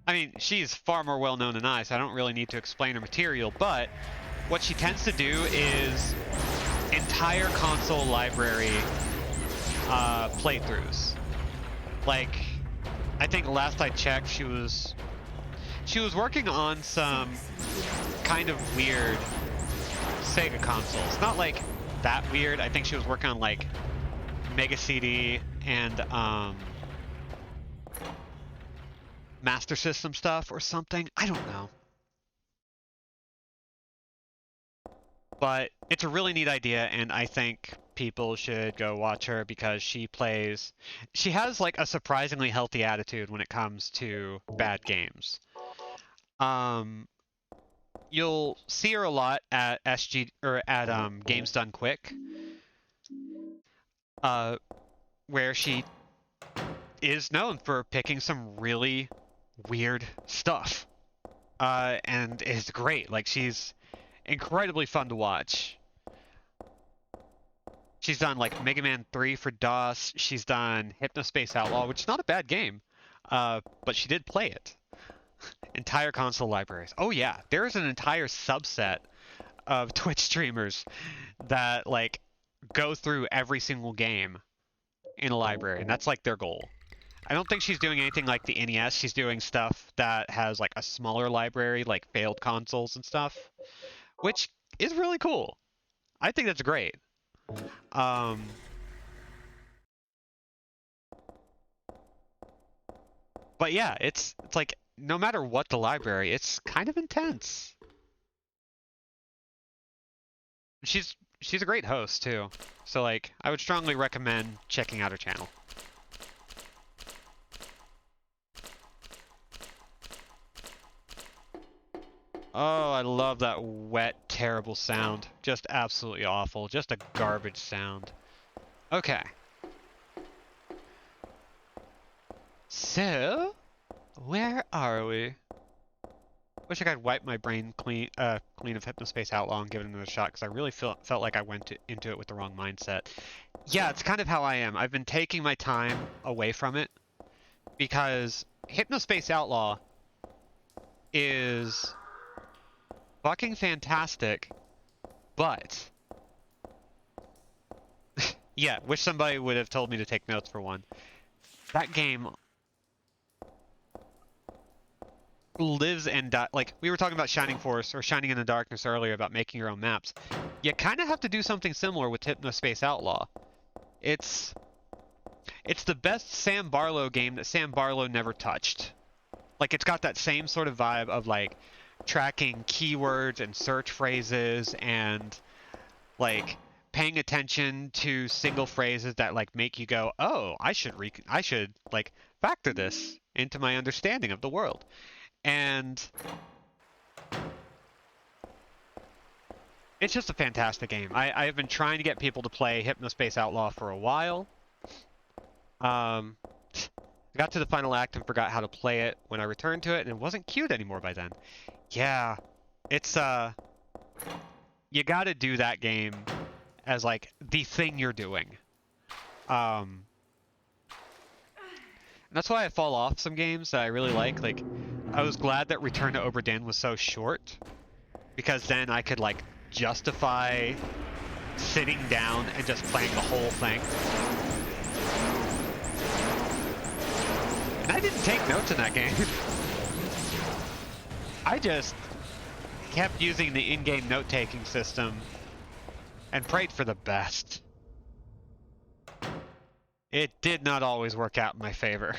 mean, she's far more well known than I, so I don't really need to explain her material, but what she tends to do is entire console library playthroughs. Like, I think last I checked, she was working on some kind of weird Sega consoles. Not like that weird. I think she was working on like Mega CD and Master System stuff or something. I don't know. But it's a really neat idea, and I think people should go watch her because she has like a surprisingly healthy attitude when it comes to bad games. You'll see her a lot at SG or at Games Done Quick, where she is known for picking some really weird stuff, and is great. Like, she's incredibly fun to watch. She's done like Mega Man 3 for DOS. She's done Hypnospace Outlaw, which is not a bad game, but she did play it. Entire console libraries. Oh yeah, there's an entire subset of Twitch streamers that like go through every single game in a library, and that's like their goal. I don't think she's doing anything like the NES. She's doing stuff that has like a smaller library, like failed consoles and stuff, which is really cool. I think that's great. But yeah, it's like no matter what the library, it's kind of intense. She's a great host too. So like I would strongly recommend checking out her channel. Oh, I love that wet, terrible sound. Just absolutely awful. Just a garbage sound. Okay. So, where are we? Wish I could wipe my brain clean of Hypnospace Outlaw and give it another shot, because I really felt like I went into it with the wrong mindset. Yeah, it's kind of how I am. I've been taking my time away from it, because Hypnospace Outlaw is fucking fantastic, but yeah, wish somebody would have told me to take notes for one. That game lives and like we were talking about Shining Force or Shining in the Darkness earlier about making your own maps. You kind of have to do something similar with Hypnospace Outlaw. It's the best Sam Barlow game that Sam Barlow never touched. Like it's got that same sort of vibe of like tracking keywords and search phrases and like paying attention to single phrases that like make you go, "Oh, I should like factor this into my understanding of the world." And it's just a fantastic game. I've been trying to get people to play Hypnospace Outlaw for a while. I got to the final act and forgot how to play it when I returned to it, and it wasn't queued anymore by then. Yeah, it's you gotta do that game as like the thing you're doing. And that's why I fall off some games that I really like. Like, I was glad that Return to Oberdin was so short, because then I could like justify sitting down and just playing the whole thing. And I didn't take notes in that game. I just kept using the in-game note-taking system and prayed for the best. It did not always work out in my favor.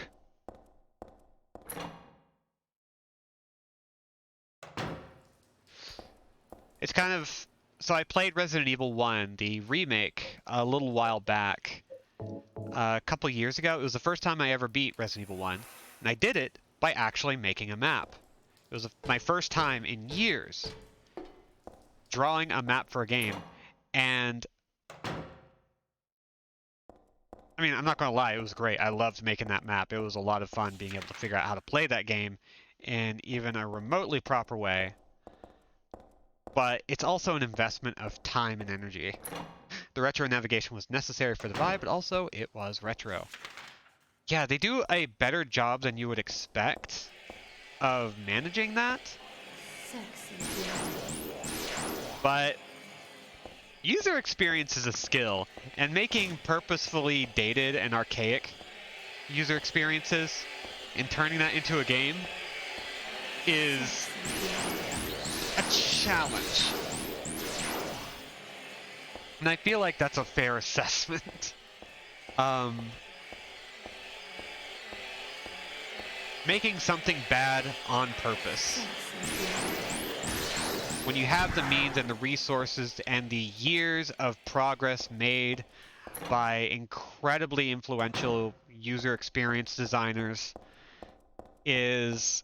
It's kind of... So I played Resident Evil 1, the remake, a little while back. A couple years ago. It was the first time I ever beat Resident Evil 1. And I did it by actually making a map. It was my first time in years drawing a map for a game. And... I mean, I'm not going to lie, it was great. I loved making that map. It was a lot of fun being able to figure out how to play that game in even a remotely proper way. But it's also an investment of time and energy. The retro navigation was necessary for the vibe, but also it was retro. Yeah, they do a better job than you would expect of managing that. Sexy. But user experience is a skill, and making purposefully dated and archaic user experiences and turning that into a game is a challenge. And I feel like that's a fair assessment. Making something bad on purpose. When you have the means and the resources and the years of progress made by incredibly influential user experience designers is...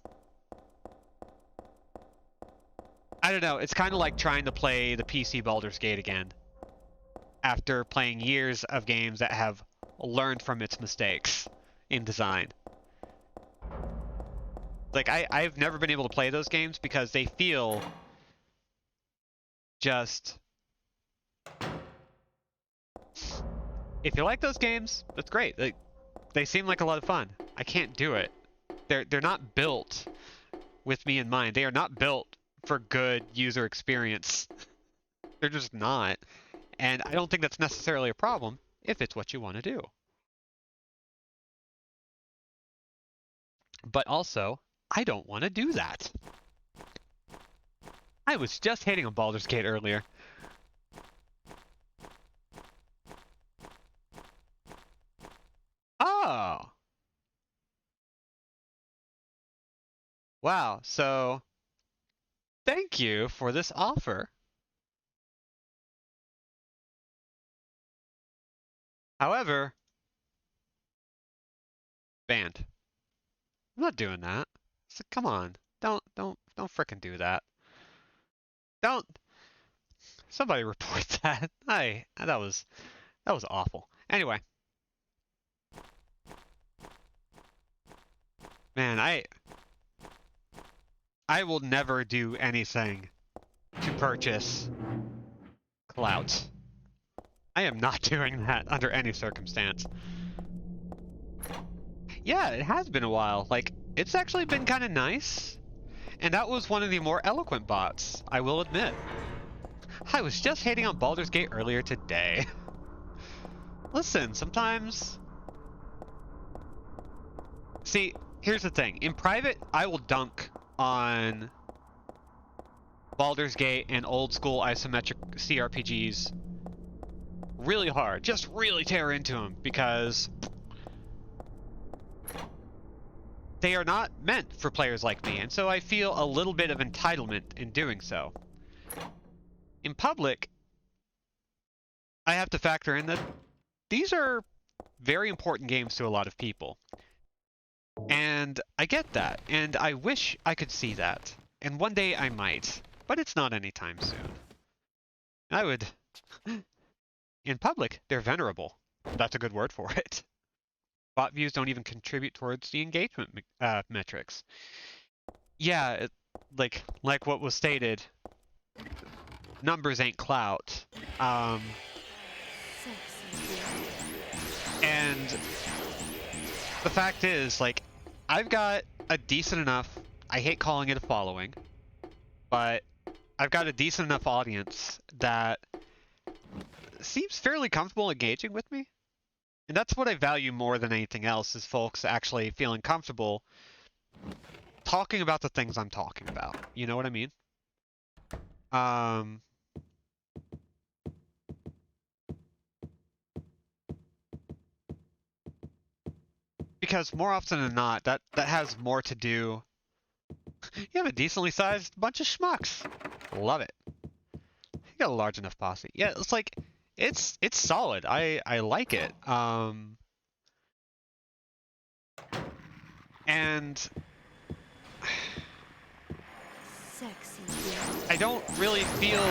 I don't know, it's kind of like trying to play the PC Baldur's Gate again after playing years of games that have learned from its mistakes in design. Like, I've never been able to play those games because they feel just... If you like those games, that's great. They seem like a lot of fun. I can't do it. They're not built with me in mind. They are not built for good user experience. They're just not. And I don't think that's necessarily a problem if it's what you want to do. But also, I don't want to do that. I was just hating on Baldur's Gate earlier. Oh! Wow, so... Thank you for this offer. However... Banned. I'm not doing that. So come on. Don't frickin' do that. Don't... Somebody report that. That was awful. Anyway. Man, I will never do anything to purchase clout. I am not doing that under any circumstance. Yeah, it has been a while. Like, it's actually been kind of nice. And that was one of the more eloquent bots, I will admit. I was just hating on Baldur's Gate earlier today. Listen, sometimes... See, here's the thing. In private, I will dunk on Baldur's Gate and old school isometric CRPGs really hard. Just really tear into them because they are not meant for players like me, and so I feel a little bit of entitlement in doing so. In public, I have to factor in that these are very important games to a lot of people. And I get that, and I wish I could see that. And one day I might, but it's not anytime soon. I would... In public, they're venerable. That's a good word for it. Bot views don't even contribute towards the engagement metrics. Yeah, like what was stated, numbers ain't clout. And the fact is, like, I've got a decent enough, I hate calling it a following, but I've got a decent enough audience that seems fairly comfortable engaging with me. And that's what I value more than anything else, is folks actually feeling comfortable talking about the things I'm talking about. You know what I mean? Because more often than not, that has more to do... You have a decently sized bunch of schmucks. Love it. You got a large enough posse. Yeah, it's like... It's solid. I like it. And Sexy. I don't really feel...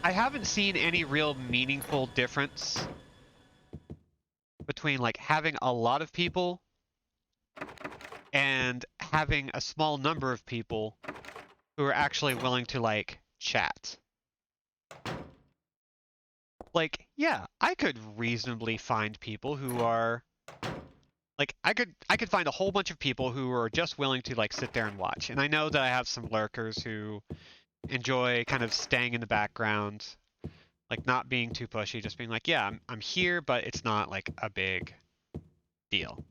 I haven't seen any real meaningful difference between like having a lot of people and having a small number of people who are actually willing to like chat. Like, yeah, I could reasonably find people who are like I could find a whole bunch of people who are just willing to like sit there and watch. And I know that I have some lurkers who enjoy kind of staying in the background, like not being too pushy, just being like, yeah, I'm here, but it's not like a big deal.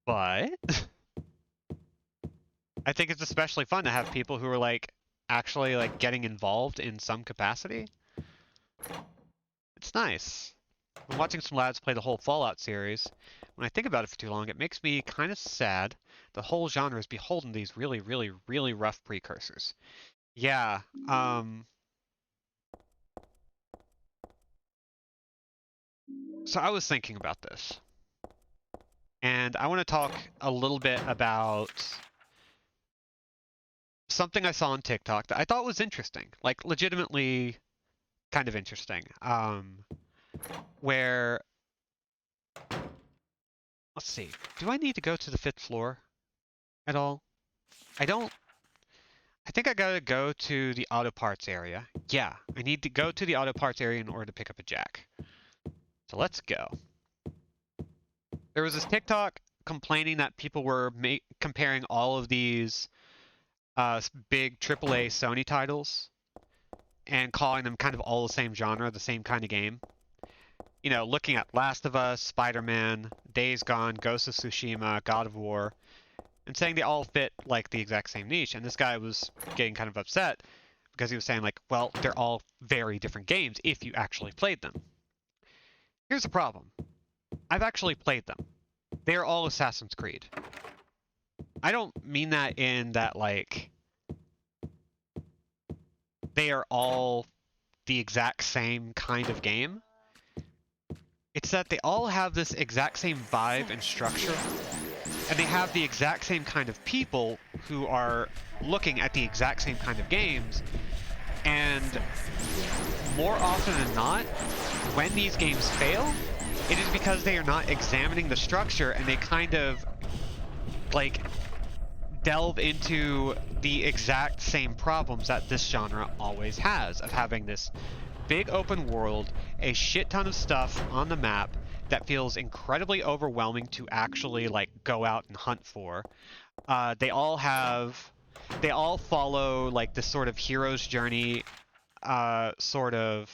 But I think it's especially fun to have people who are like actually like getting involved in some capacity. It's nice. I'm watching some lads play the whole Fallout series. When I think about it for too long, it makes me kind of sad. The whole genre is beholden to these really, really, really rough precursors. Yeah, so I was thinking about this. And I want to talk a little bit about something I saw on TikTok that I thought was interesting. Like, legitimately kind of interesting. Where... Let's see. Do I need to go to the 5th floor at all? I don't... I think I gotta go to the auto parts area. Yeah, I need to go to the auto parts area in order to pick up a jack. So let's go. There was this TikTok complaining that people were comparing all of these big AAA Sony titles and calling them kind of all the same genre, the same kind of game. You know, looking at Last of Us, Spider-Man, Days Gone, Ghost of Tsushima, God of War, and saying they all fit like the exact same niche. And this guy was getting kind of upset because he was saying like, well, they're all very different games if you actually played them. Here's the problem. I've actually played them. They are all Assassin's Creed. I don't mean that in that like they are all the exact same kind of game. It's that they all have this exact same vibe and structure, and they have the exact same kind of people who are looking at the exact same kind of games. And more often than not, when these games fail, it is because they are not examining the structure and they kind of like delve into the exact same problems that this genre always has, of having this big open world, a shit ton of stuff on the map that feels incredibly overwhelming to actually like go out and hunt for. They all follow like this sort of hero's journey sort of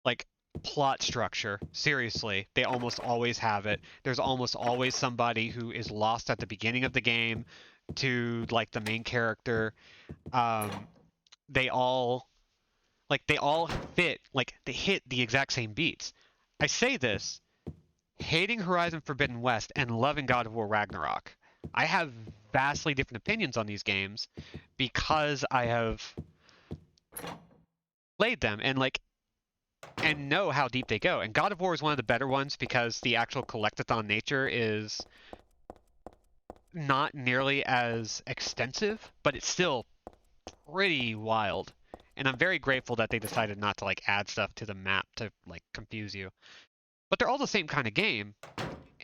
like plot structure. Seriously, they almost always have it. There's almost always somebody who is lost at the beginning of the game to like the main character. Um, they all they all fit, like they hit the exact same beats. I say this hating Horizon Forbidden West and loving God of War Ragnarok. I have vastly different opinions on these games because I have played them and know how deep they go. And God of War is one of the better ones because the actual collectathon nature is not nearly as extensive, but it's still pretty wild. And I'm very grateful that they decided not to like add stuff to the map to like confuse you. But they're all the same kind of game.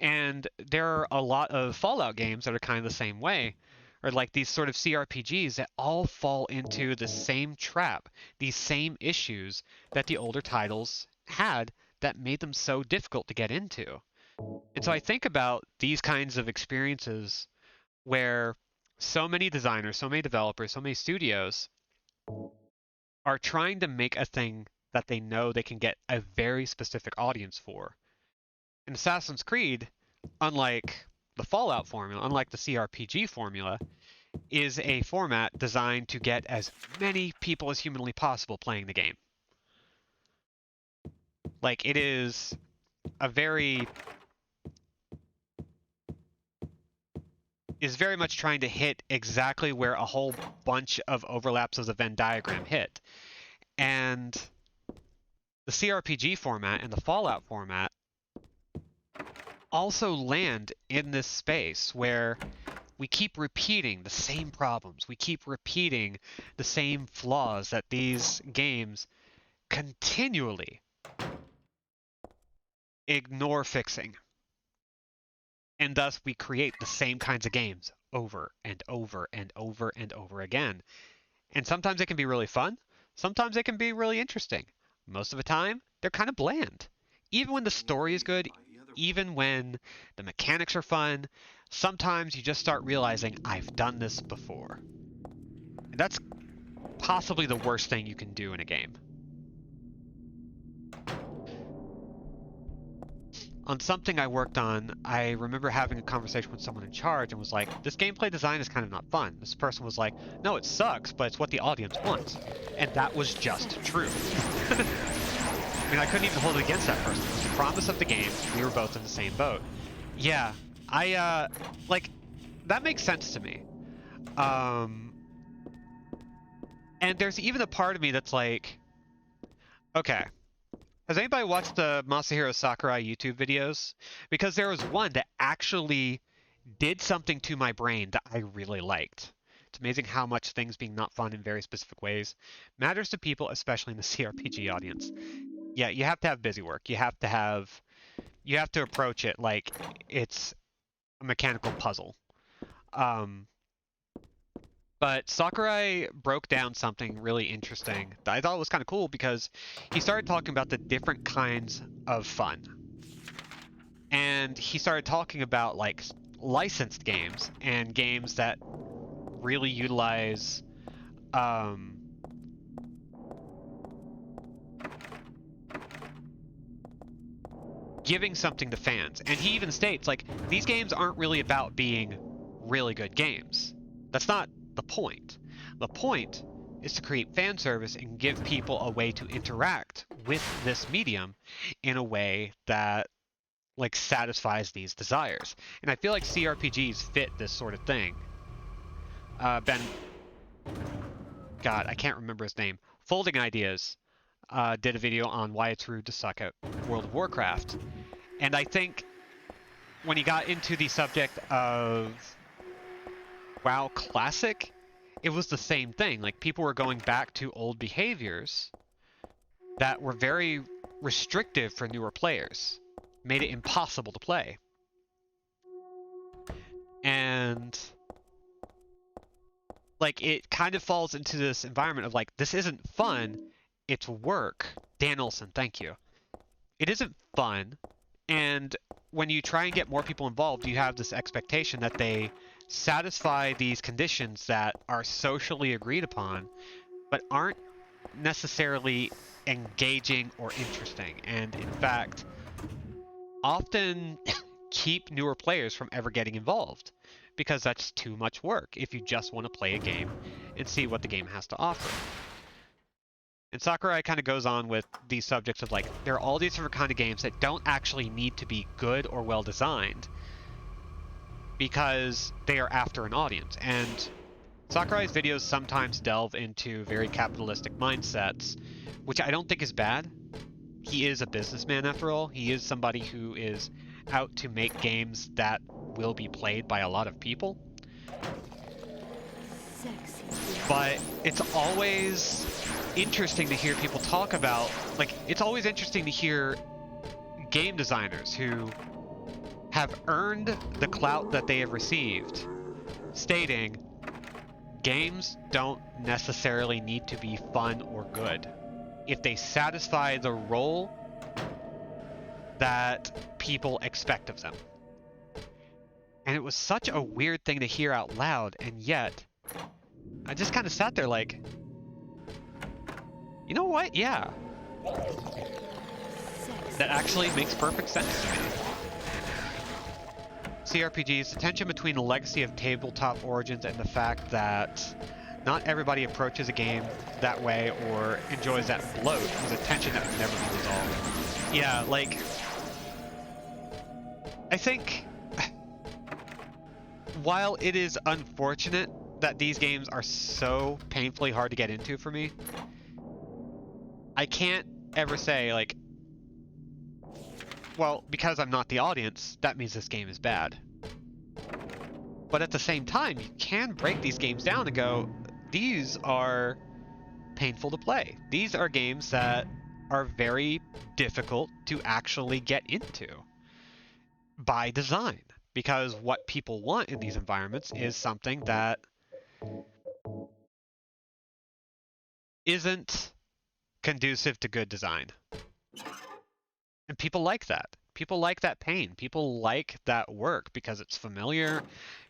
And there are a lot of Fallout games that are kind of the same way, or like these sort of CRPGs that all fall into the same trap, these same issues that the older titles had that made them so difficult to get into. And so I think about these kinds of experiences where so many designers, so many developers, so many studios are trying to make a thing that they know they can get a very specific audience for. In Assassin's Creed, unlike the Fallout formula, unlike the CRPG formula, is a format designed to get as many people as humanly possible playing the game. Like, it is a very much trying to hit exactly where a whole bunch of overlaps of the Venn diagram hit. And the CRPG format and the Fallout format also land in this space where we keep repeating the same problems. We keep repeating the same flaws that these games continually ignore fixing. And thus we create the same kinds of games over and over and over and over again. And sometimes it can be really fun. Sometimes it can be really interesting. Most of the time, they're kind of bland. Even when the story is good, even when the mechanics are fun, sometimes you just start realizing, I've done this before. And that's possibly the worst thing you can do in a game. On something I worked on, I remember having a conversation with someone in charge and was like, this gameplay design is kind of not fun. This person was like, no, it sucks, but it's what the audience wants. And that was just true. I mean, I couldn't even hold it against that person. It was the promise of the game. We were both in the same boat. Yeah, that makes sense to me. And there's even a part of me that's like, okay, has anybody watched the Masahiro Sakurai YouTube videos? Because there was one that actually did something to my brain that I really liked. It's amazing how much things being not fun in very specific ways matters to people, especially in the CRPG audience. Yeah, you have to have busy work. You have to approach it like it's a mechanical puzzle. But Sakurai broke down something really interesting that I thought was kind of cool because he started talking about the different kinds of fun. And he started talking about like licensed games and games that really utilize giving something to fans. And he even states like these games aren't really about being really good games. That's not the point. The point is to create fan service and give people a way to interact with this medium in a way that like satisfies these desires. And I feel like CRPGs fit this sort of thing. Ben, God, I can't remember his name. Folding Ideas did a video on why it's rude to suck at World of Warcraft. And I think when he got into the subject of WoW Classic, it was the same thing. Like, people were going back to old behaviors that were very restrictive for newer players, made it impossible to play. And like, it kind of falls into this environment of like, this isn't fun, it's work. Dan Olson, thank you. It isn't fun, and when you try and get more people involved, you have this expectation that they satisfy these conditions that are socially agreed upon, but aren't necessarily engaging or interesting, and in fact, often keep newer players from ever getting involved, because that's too much work if you just want to play a game and see what the game has to offer. And Sakurai kind of goes on with these subjects of like, there are all these different kind of games that don't actually need to be good or well designed because they are after an audience. And Sakurai's videos sometimes delve into very capitalistic mindsets, which I don't think is bad. He is a businessman after all. He is somebody who is out to make games that will be played by a lot of people. Sexy. But it's always interesting to hear people talk about, like, it's always interesting to hear game designers who have earned the clout that they have received stating games don't necessarily need to be fun or good. If they satisfy the role that people expect of them. And it was such a weird thing to hear out loud, and yet I just kind of sat there like, you know what? Yeah. That actually makes perfect sense to me. CRPGs, the tension between the legacy of tabletop origins and the fact that not everybody approaches a game that way or enjoys that bloat is a tension that will never be resolved. Yeah, like, I think while it is unfortunate that these games are so painfully hard to get into for me, I can't ever say, like, well, because I'm not the audience, that means this game is bad. But at the same time, you can break these games down and go, these are painful to play. These are games that are very difficult to actually get into by design. Because what people want in these environments is something that isn't conducive to good design. And people like that. People like that pain. People like that work because it's familiar,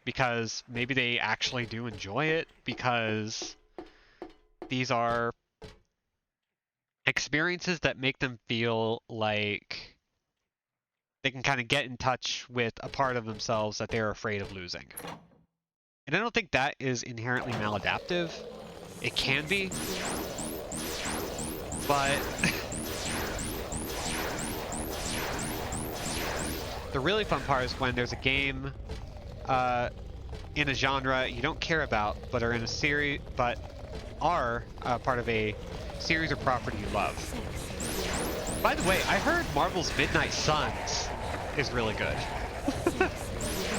because maybe they actually do enjoy it, because these are experiences that make them feel like they can kind of get in touch with a part of themselves that they're afraid of losing. And I don't think that is inherently maladaptive. It can be, but the really fun part is when there's a game in a genre you don't care about, but are in a series, but are part of a series or property you love. By the way, I heard Marvel's Midnight Suns is really good.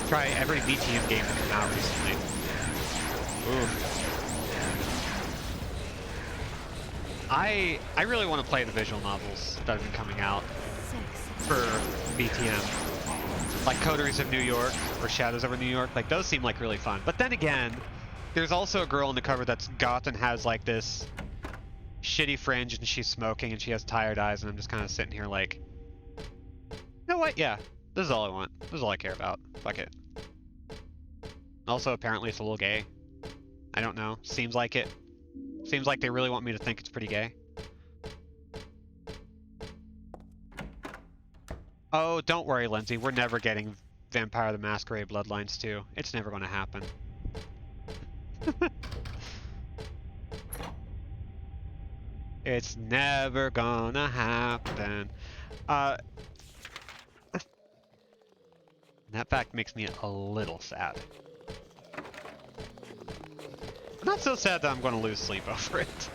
Try every BTM game that came out recently. Ooh. I really want to play the visual novels that have been coming out for BTM. Like Coteries of New York or Shadows over New York. Like, those seem like really fun. But then again, there's also a girl on the cover that's goth and has like this shitty fringe and she's smoking and she has tired eyes, and I'm just kind of sitting here like, you know what? Yeah, this is all I want. This is all I care about. Fuck it. Also, apparently it's a little gay. I don't know. Seems like it. Seems like they really want me to think it's pretty gay. Oh, don't worry, Lindsay. We're never getting Vampire the Masquerade Bloodlines 2. It's never going to happen. It's never gonna happen. That fact makes me a little sad. I'm not so sad that I'm gonna lose sleep over it.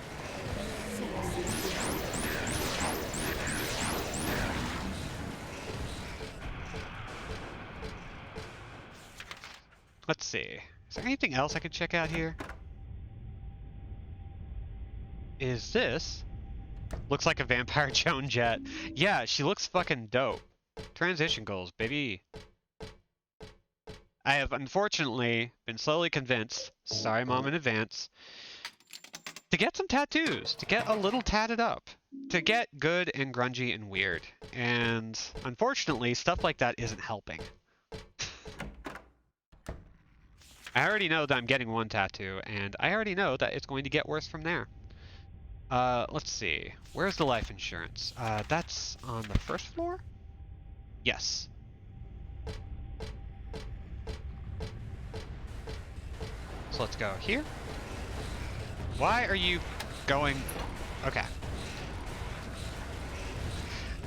Let's see. Is there anything else I can check out here? Is this? Looks like a Vampire Joan Jett. Yeah, she looks fucking dope. Transition goals, baby. I have unfortunately been slowly convinced, sorry mom in advance, to get some tattoos, to get a little tatted up, to get good and grungy and weird. And unfortunately, stuff like that isn't helping. I already know that I'm getting one tattoo, and I already know that it's going to get worse from there. Let's see. Where's the life insurance? That's on the first floor? Yes. So let's go here. Why are you going... Okay.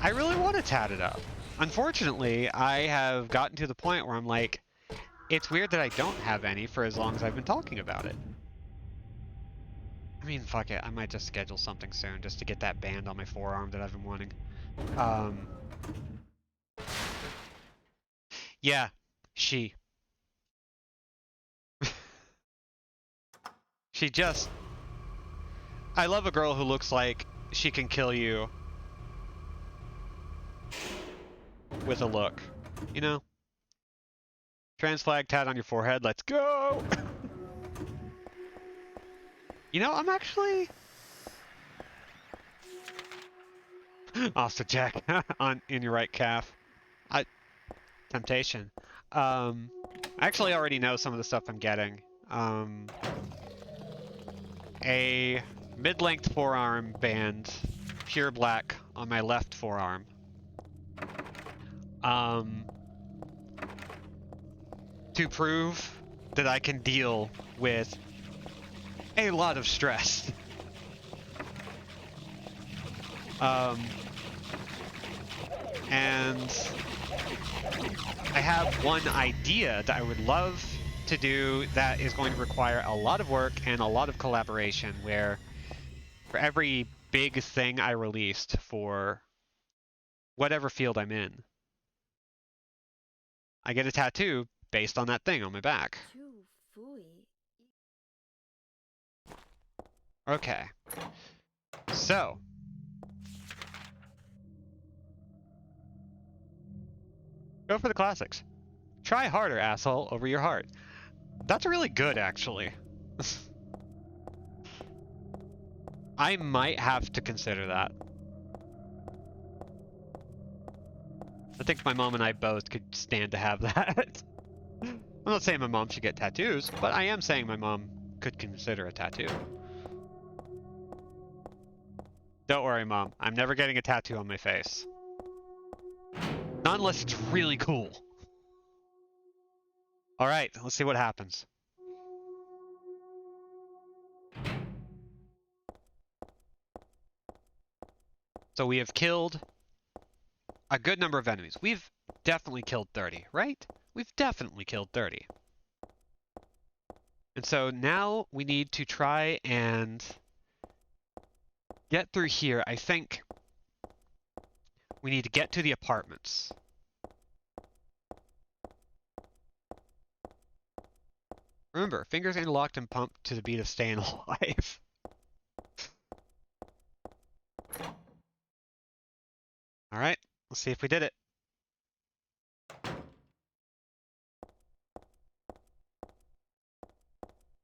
I really want to tat it up. Unfortunately, I have gotten to the point where I'm like, it's weird that I don't have any for as long as I've been talking about it. I mean, fuck it. I might just schedule something soon just to get that band on my forearm that I've been wanting. Yeah, she. She just... I love a girl who looks like she can kill you with a look, you know? Trans flag tat on your forehead, let's go! You know, I'm actually... Also, Jack, in your right calf. Temptation. I actually already know some of the stuff I'm getting. A mid-length forearm band, pure black on my left forearm. To prove that I can deal with a lot of stress. And I have one idea that I would love to do that is going to require a lot of work and a lot of collaboration, where for every big thing I released for whatever field I'm in, I get a tattoo based on that thing on my back. Okay. So. Go for the classics. Try harder, asshole, over your heart. That's really good, actually. I might have to consider that. I think my mom and I both could stand to have that. I'm not saying my mom should get tattoos, but I am saying my mom could consider a tattoo. Don't worry, Mom. I'm never getting a tattoo on my face. Not unless it's really cool. Alright, let's see what happens. So we have killed a good number of enemies. We've definitely killed 30, right? We've definitely killed 30. And so now we need to try and get through here. I think we need to get to the apartments. Remember, fingers interlocked and pumped to the beat of Staying Alive. Alright, let's see if we did it.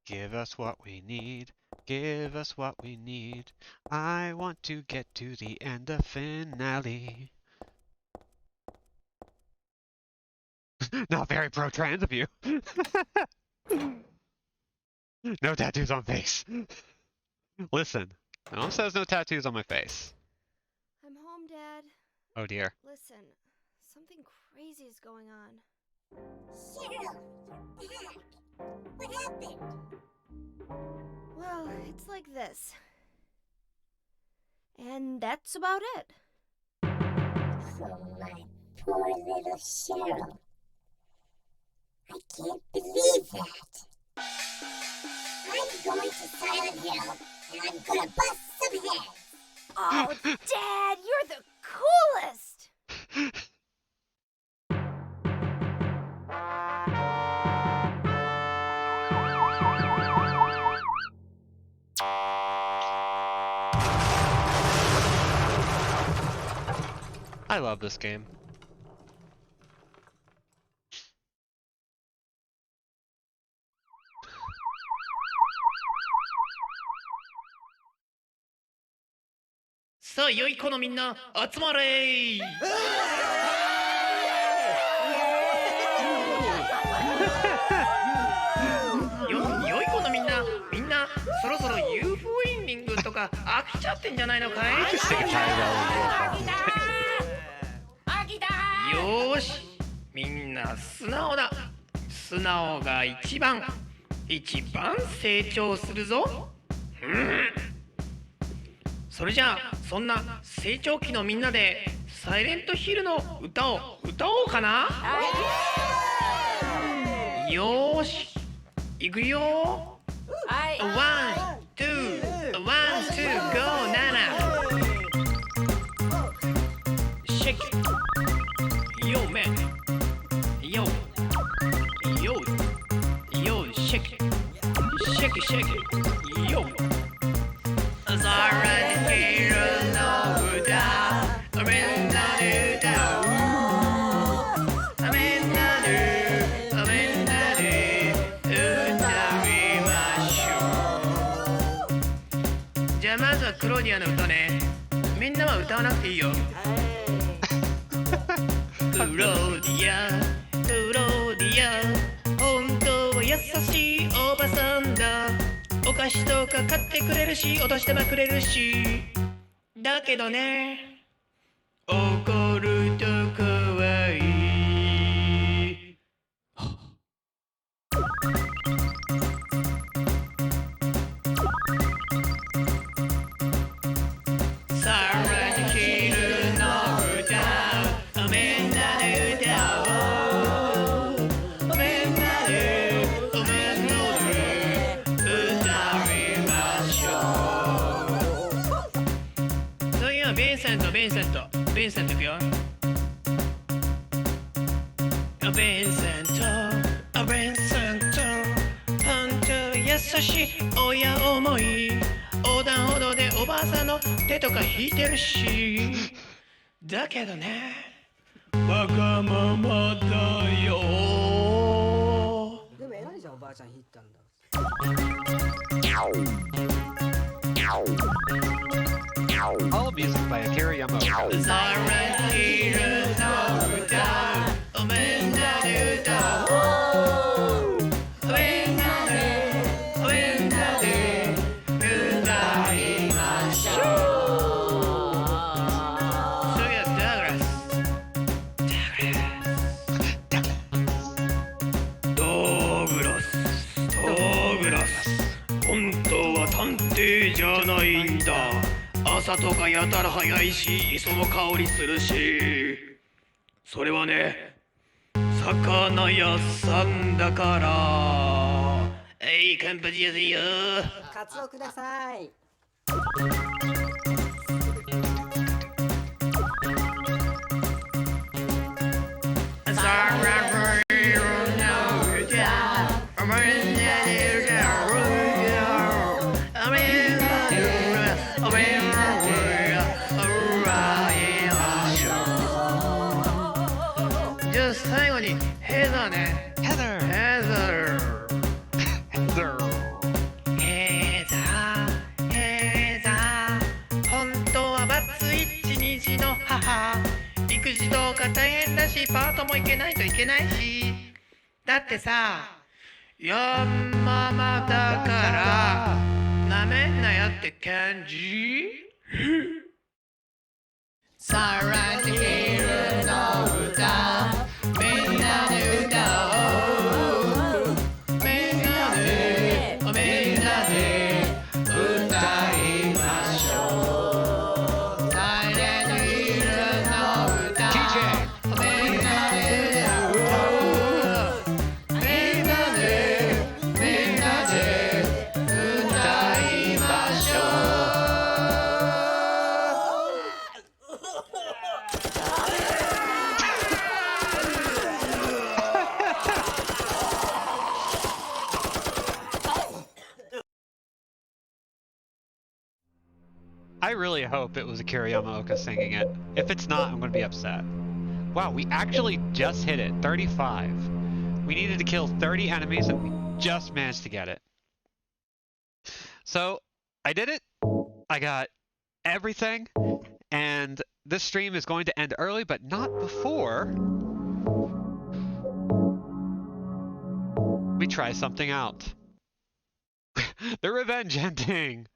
Give us what we need. Give us what we need. I want to get to the end of finale. Not very pro-trans of you. No tattoos on face. Listen, no one says no tattoos on my face. I'm home, Dad. Oh dear. Listen, something crazy is going on. Cheryl, you're back. What happened? Well, it's like this. And that's about it. Oh, my poor little Cheryl. I can't believe that. I'm going to Silent Hill, and I'm gonna bust some heads. Oh, Dad, you're the coolest! I love this game. Saあ、良い子のみんな集まれー。良い子のみんなそろそろ UFO エンディングとか飽きちゃっってんじゃないのかい。 Sick and tired of all よーし、みんな素直だ。素直が一番成長するぞ。それじゃあそんな成長期のみんなでサイレントヒルの歌を歌おうかな。よーし、いくよ。ワン、ツー、ゴー、ナナ。シェイク。Yo, man. Yo, shake it, shake it, yo. Zara Hero no Buddha, Amenda Duda. Amenda Du, Utarimashou. じゃあまずはクローディアの歌ね。みんなは歌わなくていいよ。クローディア、本当は優しいおばさんだ。お菓子とか買ってくれるし、落としてもくれるし。だけどね、怒ると怖い。ヴィンセントいくよ。ヴィンセント、本当優しい親思い。横断歩道でおばあさんの手とか引いてるし。だけどね、わがままだよ。でも偉いじゃん、おばあちゃん引いたんだ。All music by Akira Yamamoto. Douglas 本当は探偵じゃないんだ。朝とかやたら早いし、磯の香りするし。それはね、魚屋さんだから。カンパチですよ。カツオください。じゃあ最後にヘザーね。ヘザー本当はバツイチ2児の母。育児とか大変だし、パートも行けないといけないし。だってさ、ヤンママだからなめんなやって感じ。さらにヒルの歌、みんなで歌おう。みんなで歌いましょう。サイレントヒルの歌、みんなで歌おう。みんなで歌いましょう。I really hope it was Akira Yamaoka singing it. If it's not, I'm going to be upset. Wow, we actually just hit it. 35. We needed to kill 30 enemies and we just managed to get it. So, I did it. I got everything. And this stream is going to end early, but not before we try something out. The revenge ending.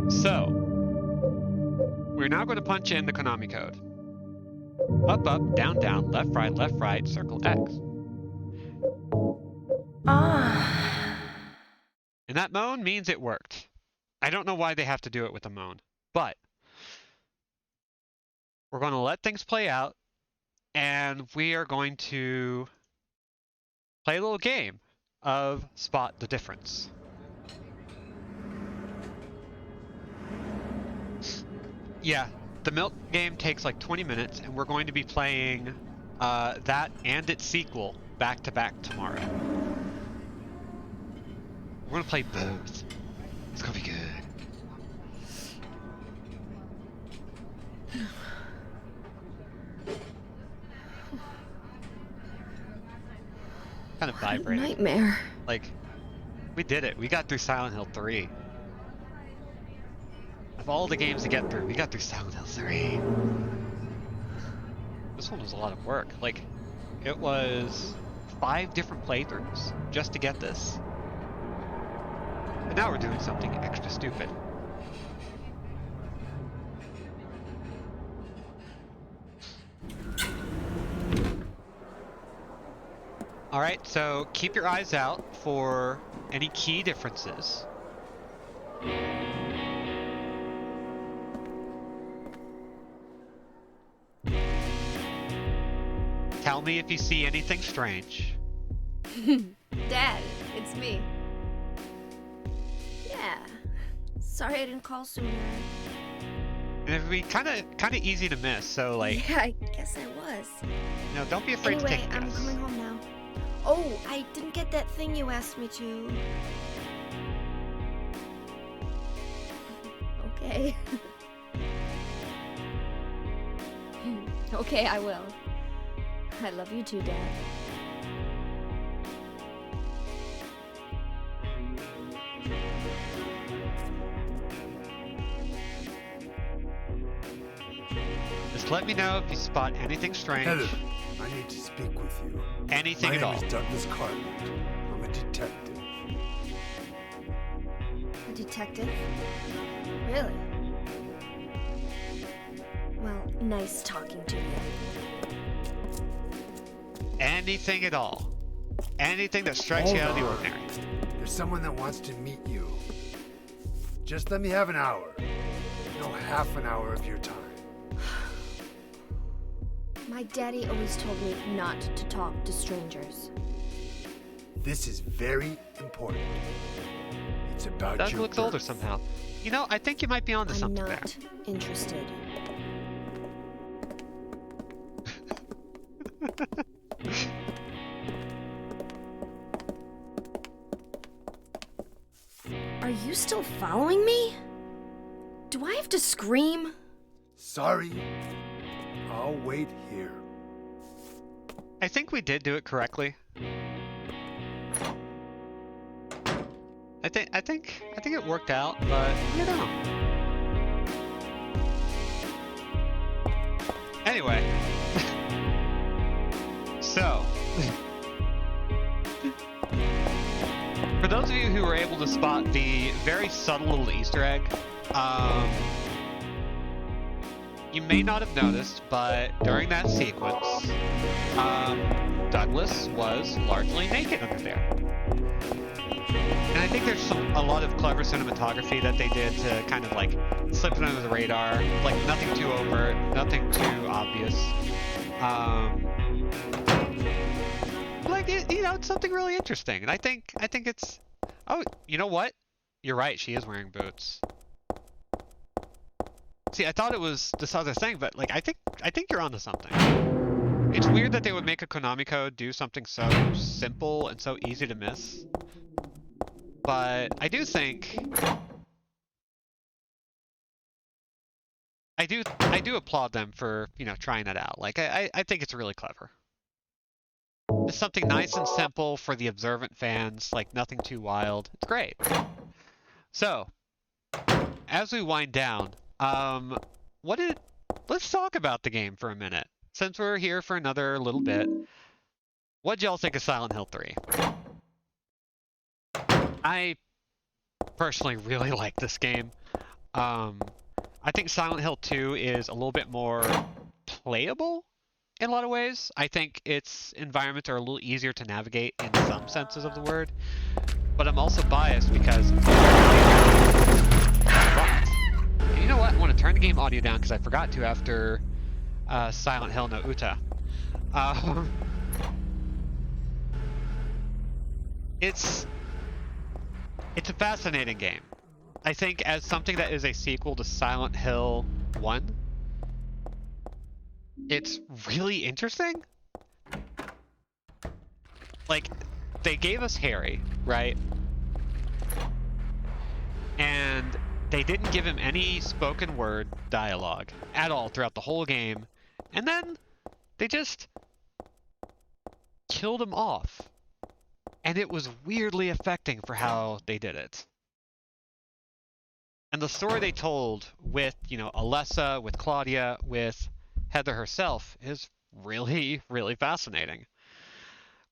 So, we're now going to punch in the Konami code. Up, up, down, down, left, right, circle X. And that moan means it worked. I don't know why they have to do it with a moan, but we're going to let things play out, and we are going to play a little game of spot the difference. Yeah, the milk game takes like 20 minutes, and we're going to be playing that and its sequel back to back tomorrow. We're going to play both. It's going to be good. Kind of vibrating. Nightmare. Like, we did it. We got through Silent Hill 3. Of all the games to get through, we got through Silent Hill 3. This one was a lot of work. Like, it was 5 different playthroughs just to get this. But now we're doing something extra stupid. Alright, so keep your eyes out for any key differences. Tell me if you see anything strange. Dad, it's me. Yeah. Sorry I didn't call sooner. And it'd be kind of easy to miss, so like, Yeah, I guess I was. you know, don't be afraid to Anyway, take a I'm guess. coming home now. Oh, I didn't get that thing you asked me to. Okay. Okay, I will. I love you too, Dad. Just let me know if you spot anything strange. Heather, I need to speak with you. Anything My at name all. is Douglas Cartland. I'm a detective. A detective? Really? Well, nice talking to you. Anything at all. Anything that strikes you out of the Hold on. ordinary. There's someone that wants to meet you. Just let me have an hour. No, half an hour of your time. My daddy always told me not to talk to strangers. This is very important. It's about Doug your looks older birth. somehow. You know, I think you might be onto I'm something there. not interested. Are you still following me? Do I have to scream? Sorry. I'll wait here. I think we did do it correctly. I think it worked out, but you know. Anyway. So, for those of you who were able to spot the very subtle little Easter egg, you may not have noticed, but during that sequence, Douglas was largely naked under there. And I think there's a lot of clever cinematography that they did to kind of like slip it under the radar, like nothing too overt, nothing too obvious. Like you know, it's something really interesting, and I think it's. Oh, you know what? You're right. She is wearing boots. See, I thought it was this other thing, but like I think you're onto something. It's weird that they would make a Konami code do something so simple and so easy to miss. But I do think I do applaud them for, you know, trying that out. Like I think it's really clever. It's something nice and simple for the observant fans, like nothing too wild. It's great. So, as we wind down, let's talk about the game for a minute. Since we're here for another little bit, what'd y'all think of Silent Hill 3? I personally really like this game. I think Silent Hill 2 is a little bit more playable in a lot of ways. I think its environments are a little easier to navigate in some senses of the word. But I'm also biased because... But, and you know what? I want to turn the game audio down because I forgot to after Silent Hill no Uta. It's a fascinating game. I think as something that is a sequel to Silent Hill 1, it's really interesting. Like, they gave us Harry, right? And they didn't give him any spoken word dialogue at all throughout the whole game. And then they just killed him off. And it was weirdly affecting for how they did it. And the story they told with, you know, Alessa, with Claudia, with Heather herself is really, really fascinating.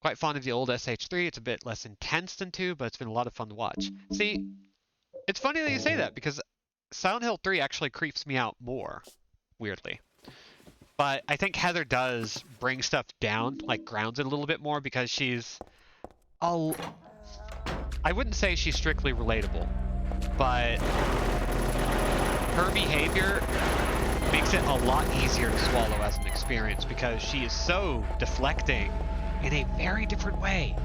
Quite fond of the old SH3. It's a bit less intense than 2, but it's been a lot of fun to watch. See, it's funny that you say that, because Silent Hill 3 actually creeps me out more, weirdly. But I think Heather does bring stuff down, like grounds it a little bit more, because she's... I wouldn't say she's strictly relatable, but her behavior makes it a lot easier to swallow as an experience because she is so deflecting in a very different way.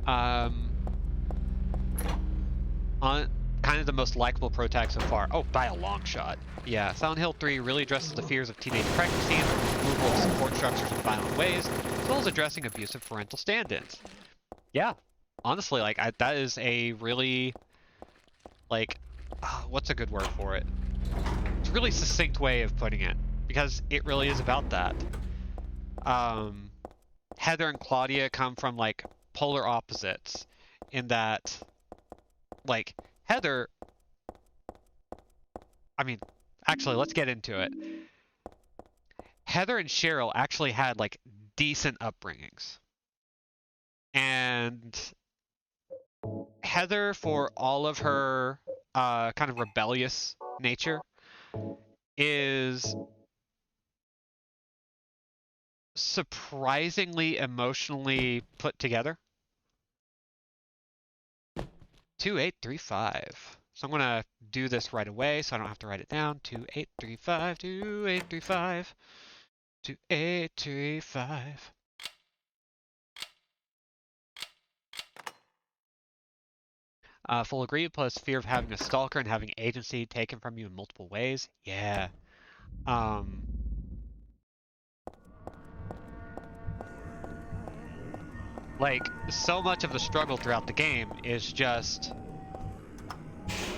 On kind of the most likable protagonist so far. Oh, by a long shot. Yeah, Silent Hill 3 really addresses the fears of teenage pregnancy and the removal of support structures in violent ways, as well as addressing abusive parental stand-ins. Yeah, honestly, like, that is a really, like, what's a good word for it? It's a really succinct way of putting it, because it really is about that. Heather and Claudia come from, like, polar opposites, in that, like, Heather... I mean, actually, let's get into it. Heather and Cheryl actually had, like, decent upbringings. And Heather, for all of her kind of rebellious nature, is surprisingly emotionally put together. 2835. So I'm going to do this right away so I don't have to write it down. 2835, 2835, 2835. Full agree, plus fear of having a stalker and having agency taken from you in multiple ways. Yeah. Like, so much of the struggle throughout the game is just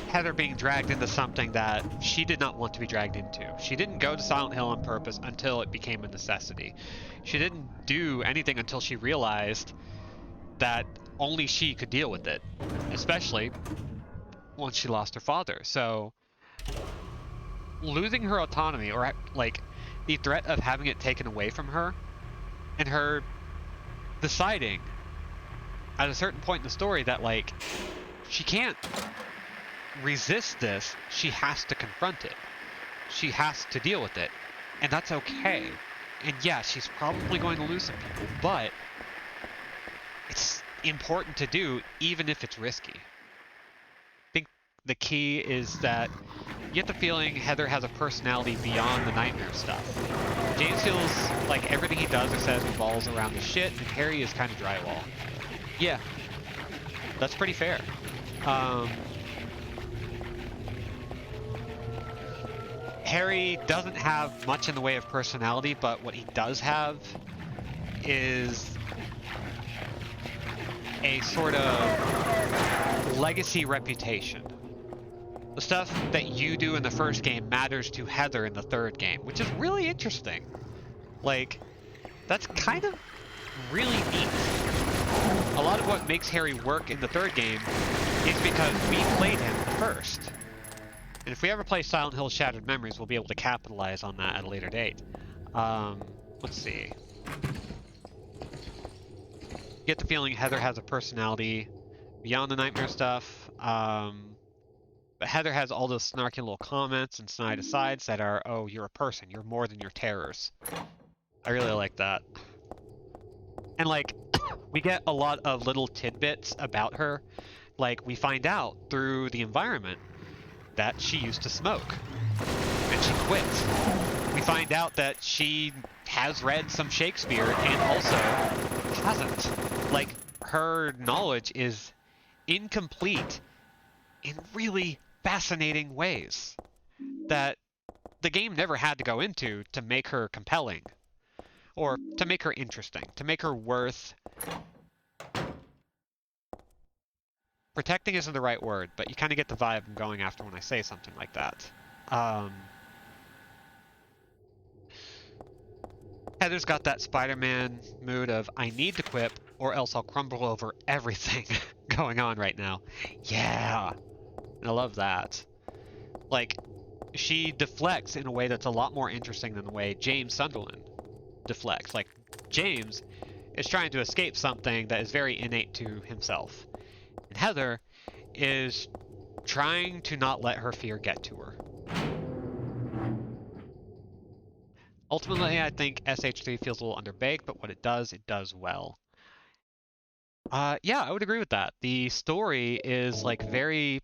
Heather being dragged into something that she did not want to be dragged into. She didn't go to Silent Hill on purpose until it became a necessity. She didn't do anything until she realized that only she could deal with it, especially once she lost her father. So losing her autonomy, or like the threat of having it taken away from her, and her deciding at a certain point in the story that, like, she can't resist this, she has to confront it. She has to deal with it. And that's okay. And yeah, she's probably going to lose some people, but it's important to do, even if it's risky. I think the key is that you get the feeling Heather has a personality beyond the nightmare stuff. James feels like everything he does or says revolves around the shit, and Harry is kind of drywall. Yeah, that's pretty fair. Harry doesn't have much in the way of personality, but what he does have is a sort of legacy reputation. The stuff that you do in the first game matters to Heather in the third game, which is really interesting. Like, that's kind of really neat. A lot of what makes Harry work in the third game is because we played him first. And if we ever play Silent Hill Shattered Memories, we'll be able to capitalize on that at a later date. Let's see. Get the feeling Heather has a personality beyond the nightmare stuff. But Heather has all those snarky little comments and snide asides that are, oh, you're a person. You're more than your terrors. I really like that. And, like, we get a lot of little tidbits about her. Like, we find out through the environment that she used to smoke. And she quit. We find out that she has read some Shakespeare and also hasn't. Like, her knowledge is incomplete in really fascinating ways that the game never had to go into to make her compelling. Or to make her interesting. To make her worth... Protecting isn't the right word, but you kind of get the vibe I'm going after when I say something like that. Heather's got that Spider-Man mood of, I need to quip, or else I'll crumble over everything going on right now. Yeah! I love that. Like, she deflects in a way that's a lot more interesting than the way James Sunderland deflects. Like, James is trying to escape something that is very innate to himself. And Heather is trying to not let her fear get to her. Ultimately, I think SH3 feels a little underbaked, but what it does well. Yeah, I would agree with that. The story is, like, very...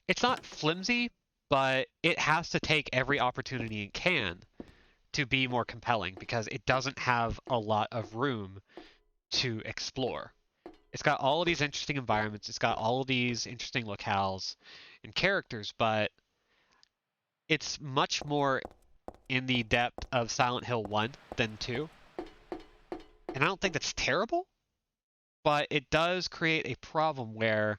It's not flimsy, but it has to take every opportunity it can to be more compelling, because it doesn't have a lot of room to explore. It's got all of these interesting environments, it's got all of these interesting locales and characters, but it's much more in the depth of Silent Hill 1 than 2. And I don't think that's terrible, but it does create a problem where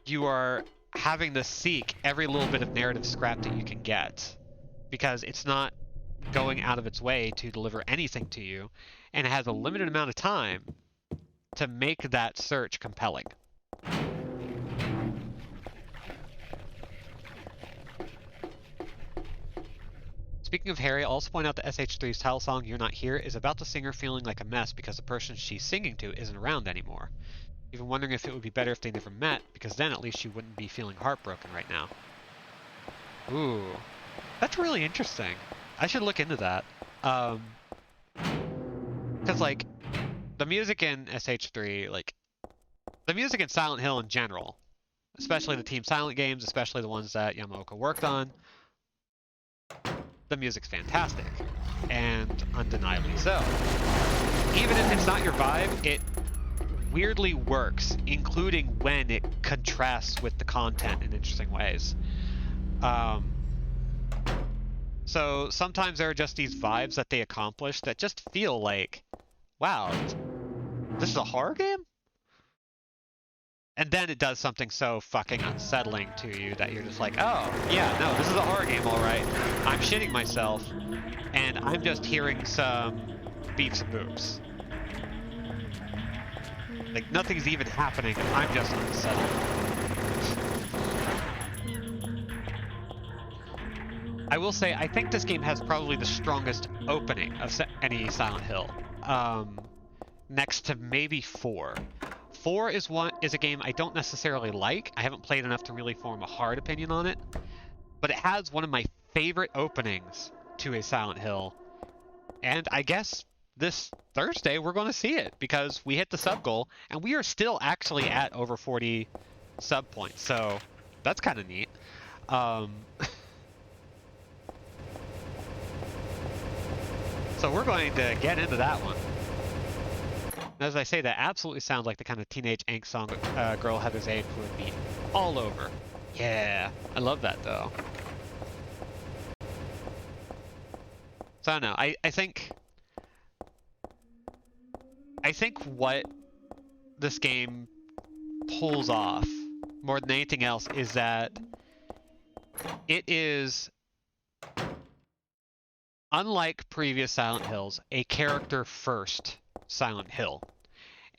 you are having to seek every little bit of narrative scrap that you can get, because it's not going out of its way to deliver anything to you, and it has a limited amount of time to make that search compelling. Speaking of Harry, I'll also point out that SH3's title song, You're Not Here, is about the singer feeling like a mess because the person she's singing to isn't around anymore. Even wondering if it would be better if they never met, because then at least she wouldn't be feeling heartbroken right now. Ooh, that's really interesting. I should look into that. Because, like, the music in SH3, like, the music in Silent Hill in general, especially the Team Silent games, especially the ones that Yamaoka worked on, the music's fantastic, and undeniably so. Even if it's not your vibe, it weirdly works, including when it contrasts with the content in interesting ways. So sometimes there are just these vibes that they accomplish that just feel like, wow, this is a horror game? And then it does something so fucking unsettling to you that you're just like, oh, yeah, no, this is a horror game, alright. I'm shitting myself, and I'm just hearing some beeps and boops. Like, nothing's even happening, I'm just unsettled. I will say, I think this game has probably the strongest opening of any Silent Hill. Next to maybe 4. 4 is a game I don't necessarily like. I haven't played enough to really form a hard opinion on it. But it has one of my favorite openings to a Silent Hill. And I guess this Thursday we're going to see it, because we hit the sub goal, and we are still actually at over 40 sub points. So that's kind of neat. So we're going to get into that one. As I say, that absolutely sounds like the kind of teenage angst song Girl Heather's age would be all over. Yeah, I love that though. So I don't know, I think what this game pulls off more than anything else is that it is, unlike previous Silent Hills, a character-first Silent Hill.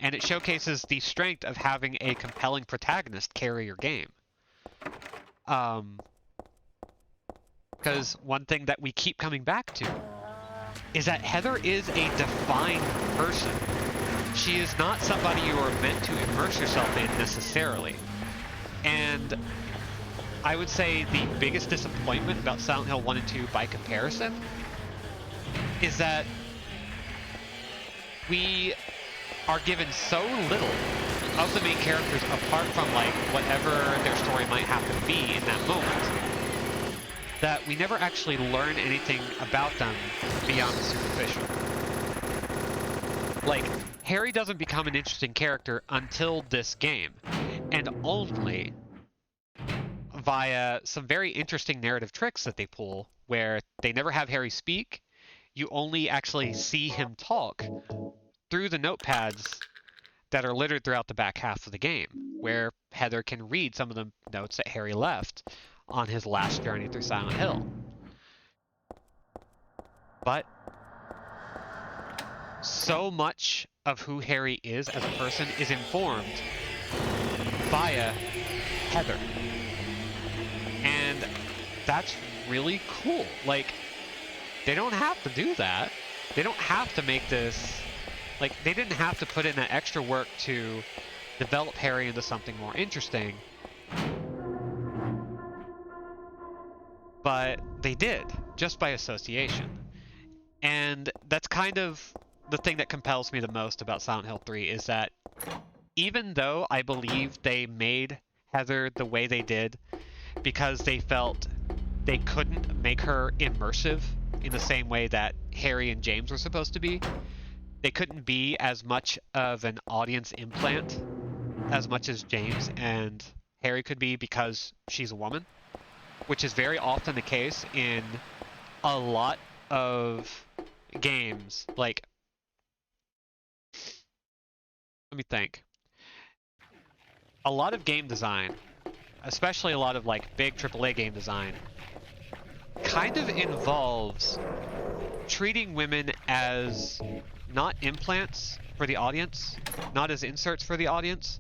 And it showcases the strength of having a compelling protagonist carry your game. Because one thing that we keep coming back to is that Heather is a defined person. She is not somebody you are meant to immerse yourself in necessarily. And I would say the biggest disappointment about Silent Hill 1 and 2 by comparison is that we are given so little of the main characters apart from like whatever their story might have to be in that moment, that we never actually learn anything about them beyond the superficial. Like, Harry doesn't become an interesting character until this game, and only via some very interesting narrative tricks that they pull, where they never have Harry speak. You only actually see him talk through the notepads that are littered throughout the back half of the game, where Heather can read some of the notes that Harry left on his last journey through Silent Hill. But so much of who Harry is as a person is informed via Heather. And that's really cool. Like, they don't have to do that. They don't have to make this... Like, they didn't have to put in that extra work to develop Harry into something more interesting. But they did, just by association. And that's kind of the thing that compels me the most about Silent Hill 3, is that even though I believe they made Heather the way they did because they felt they couldn't make her immersive in the same way that Harry and James were supposed to be, they couldn't be as much of an audience implant as much as James and Harry could be because she's a woman, which is very often the case in a lot of games. Like, let me think. A lot of game design, especially a lot of like big AAA game design, kind of involves treating women as not implants for the audience, not as inserts for the audience,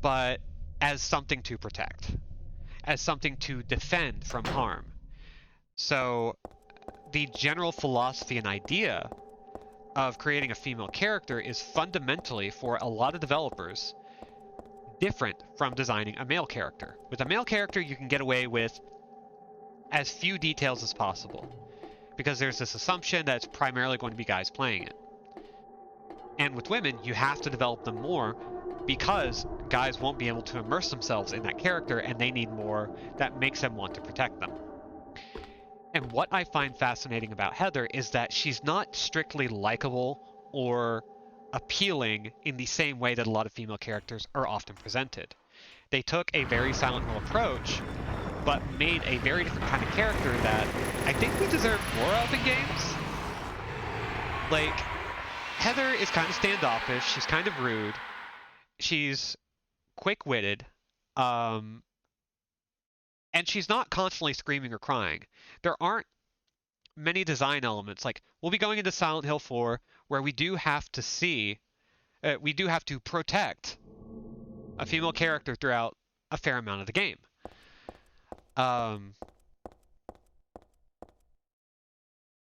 but as something to protect, as something to defend from harm. So the general philosophy and idea of creating a female character is fundamentally, for a lot of developers, different from designing a male character. With a male character, you can get away with as few details as possible, because there's this assumption that it's primarily going to be guys playing it. And with women, you have to develop them more because guys won't be able to immerse themselves in that character, and they need more that makes them want to protect them. And what I find fascinating about Heather is that she's not strictly likable or appealing in the same way that a lot of female characters are often presented. They took a very Silent Hill approach, but made a very different kind of character that I think we deserve more of in games. Like, Heather is kind of standoffish, she's kind of rude, she's quick-witted, and she's not constantly screaming or crying. There aren't many design elements. Like, we'll be going into Silent Hill 4, where we do have to protect a female character throughout a fair amount of the game.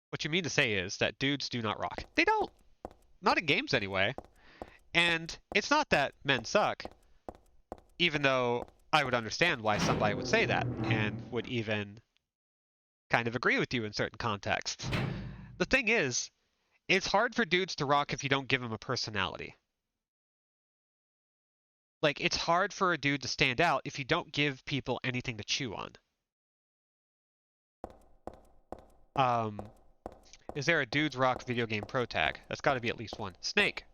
What you mean to say is that dudes do not rock. They don't. Not in games, anyway. And it's not that men suck, even though I would understand why somebody would say that, and would even kind of agree with you in certain contexts. The thing is, it's hard for dudes to rock if you don't give them a personality. Like, it's hard for a dude to stand out if you don't give people anything to chew on. Is there a dudes rock video game pro tag? That's got to be at least one. Snake.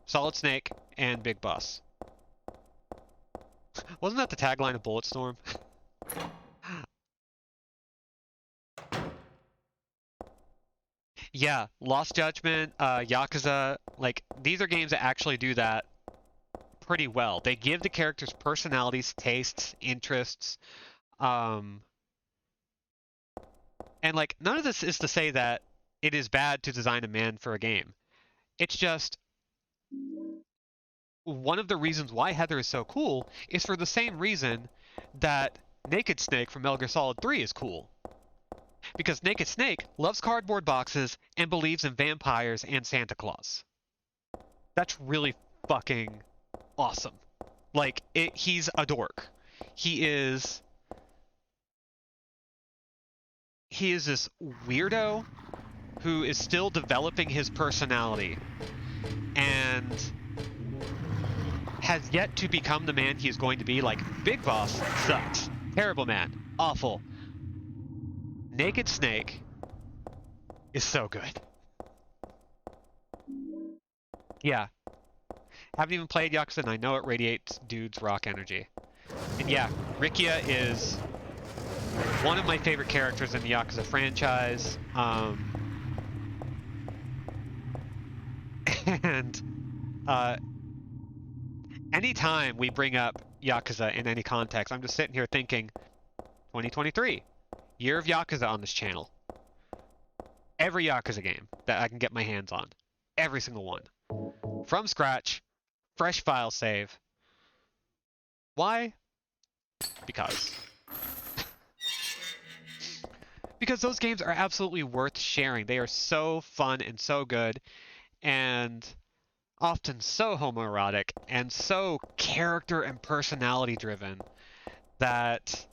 Solid Snake and Big Boss. Wasn't that the tagline of Bulletstorm? Yeah, Lost Judgment, Yakuza, like, these are games that actually do that pretty well. They give the characters personalities, tastes, interests, and, like, none of this is to say that it is bad to design a man for a game. It's just, one of the reasons why Heather is so cool is for the same reason that Naked Snake from Metal Gear Solid 3 is cool. Because Naked Snake loves cardboard boxes and believes in vampires and Santa Claus. That's really fucking awesome. Like, he's a dork. he is this weirdo who is still developing his personality and has yet to become the man he is going to be. Like, Big Boss sucks. Terrible man. Awful. Naked Snake is so good. Yeah. Haven't even played Yakuza, and I know it radiates dudes rock energy. And yeah, Rikia is one of my favorite characters in the Yakuza franchise. And anytime we bring up Yakuza in any context, I'm just sitting here thinking, 2023, year of Yakuza on this channel. Every Yakuza game that I can get my hands on. Every single one. From scratch, fresh file save. Why? Because. Because those games are absolutely worth sharing. They are so fun and so good, and often so homoerotic and so character and personality driven that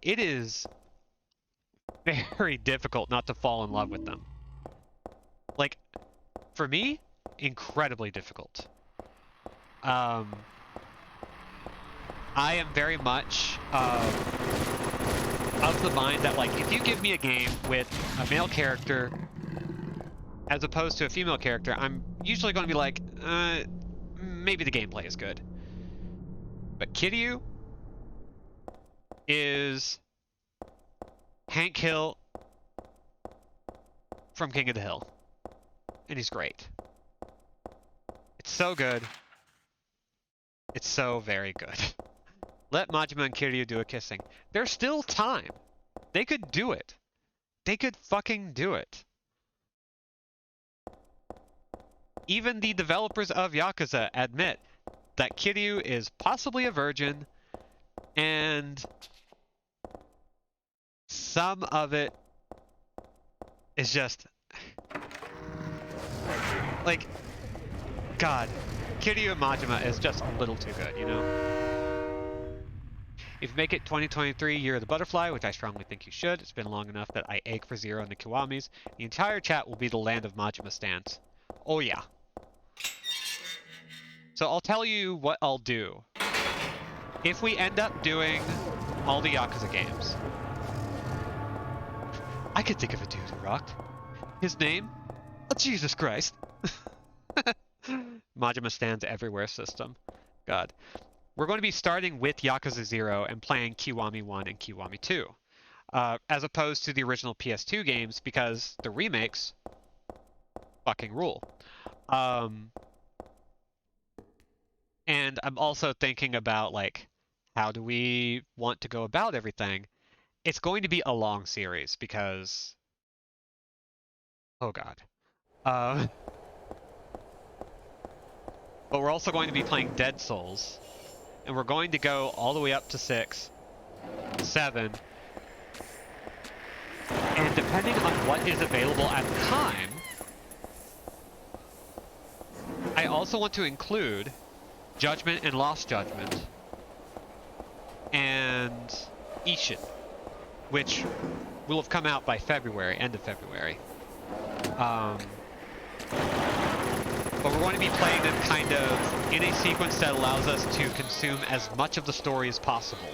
it is very difficult not to fall in love with them. Like, for me, incredibly difficult. I am very much of the mind that, like, if you give me a game with a male character as opposed to a female character, I'm usually going to be like, maybe the gameplay is good. But Kiryu is Hank Hill from King of the Hill. And he's great. It's so good. It's so very good. Let Majima and Kiryu do a kissing. There's still time. They could do it. They could fucking do it. Even the developers of Yakuza admit that Kiryu is possibly a virgin, and some of it is just... like, God, Kiryu and Majima is just a little too good, you know? If you make it 2023 Year of the Butterfly, which I strongly think you should, it's been long enough that I ache for Zero and the Kiwamis, the entire chat will be the land of Majima stans. Oh yeah. So I'll tell you what I'll do. If we end up doing all the Yakuza games, I could think of a dude who rocked. His name? Oh, Jesus Christ. Majima stands everywhere system. God. We're going to be starting with Yakuza 0 and playing Kiwami 1 and Kiwami 2. As opposed to the original PS2 games, because the remakes fucking rule. And I'm also thinking about, like, how do we want to go about everything? It's going to be a long series because... oh god. But we're also going to be playing Dead Souls. And we're going to go all the way up to 6, 7. And depending on what is available at the time, I also want to include Judgment and Lost Judgment and Ishin, which will have come out by February, end of February. But we're going to be playing them kind of in a sequence that allows us to consume as much of the story as possible.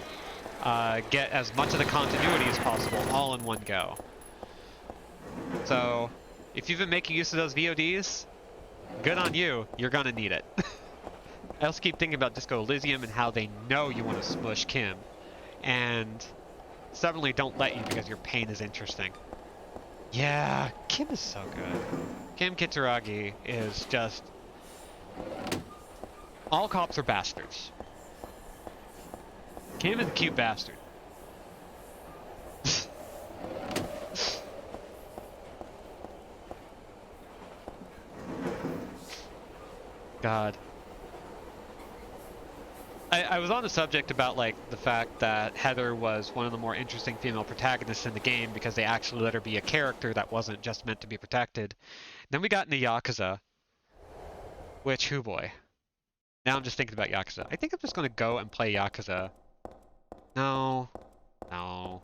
Get as much of the continuity as possible, all in one go. So, if you've been making use of those VODs, good on you, you're gonna need it. I also keep thinking about Disco Elysium and how they know you want to smush Kim, and stubbornly don't let you because your pain is interesting. Yeah, Kim is so good. Kim Kitsuragi is just... all cops are bastards. Kim is a cute bastard. God. I was on the subject about, like, the fact that Heather was one of the more interesting female protagonists in the game because they actually let her be a character that wasn't just meant to be protected. Then we got into Yakuza, which, hoo boy. Now I'm just thinking about Yakuza. I think I'm just going to go and play Yakuza No. No.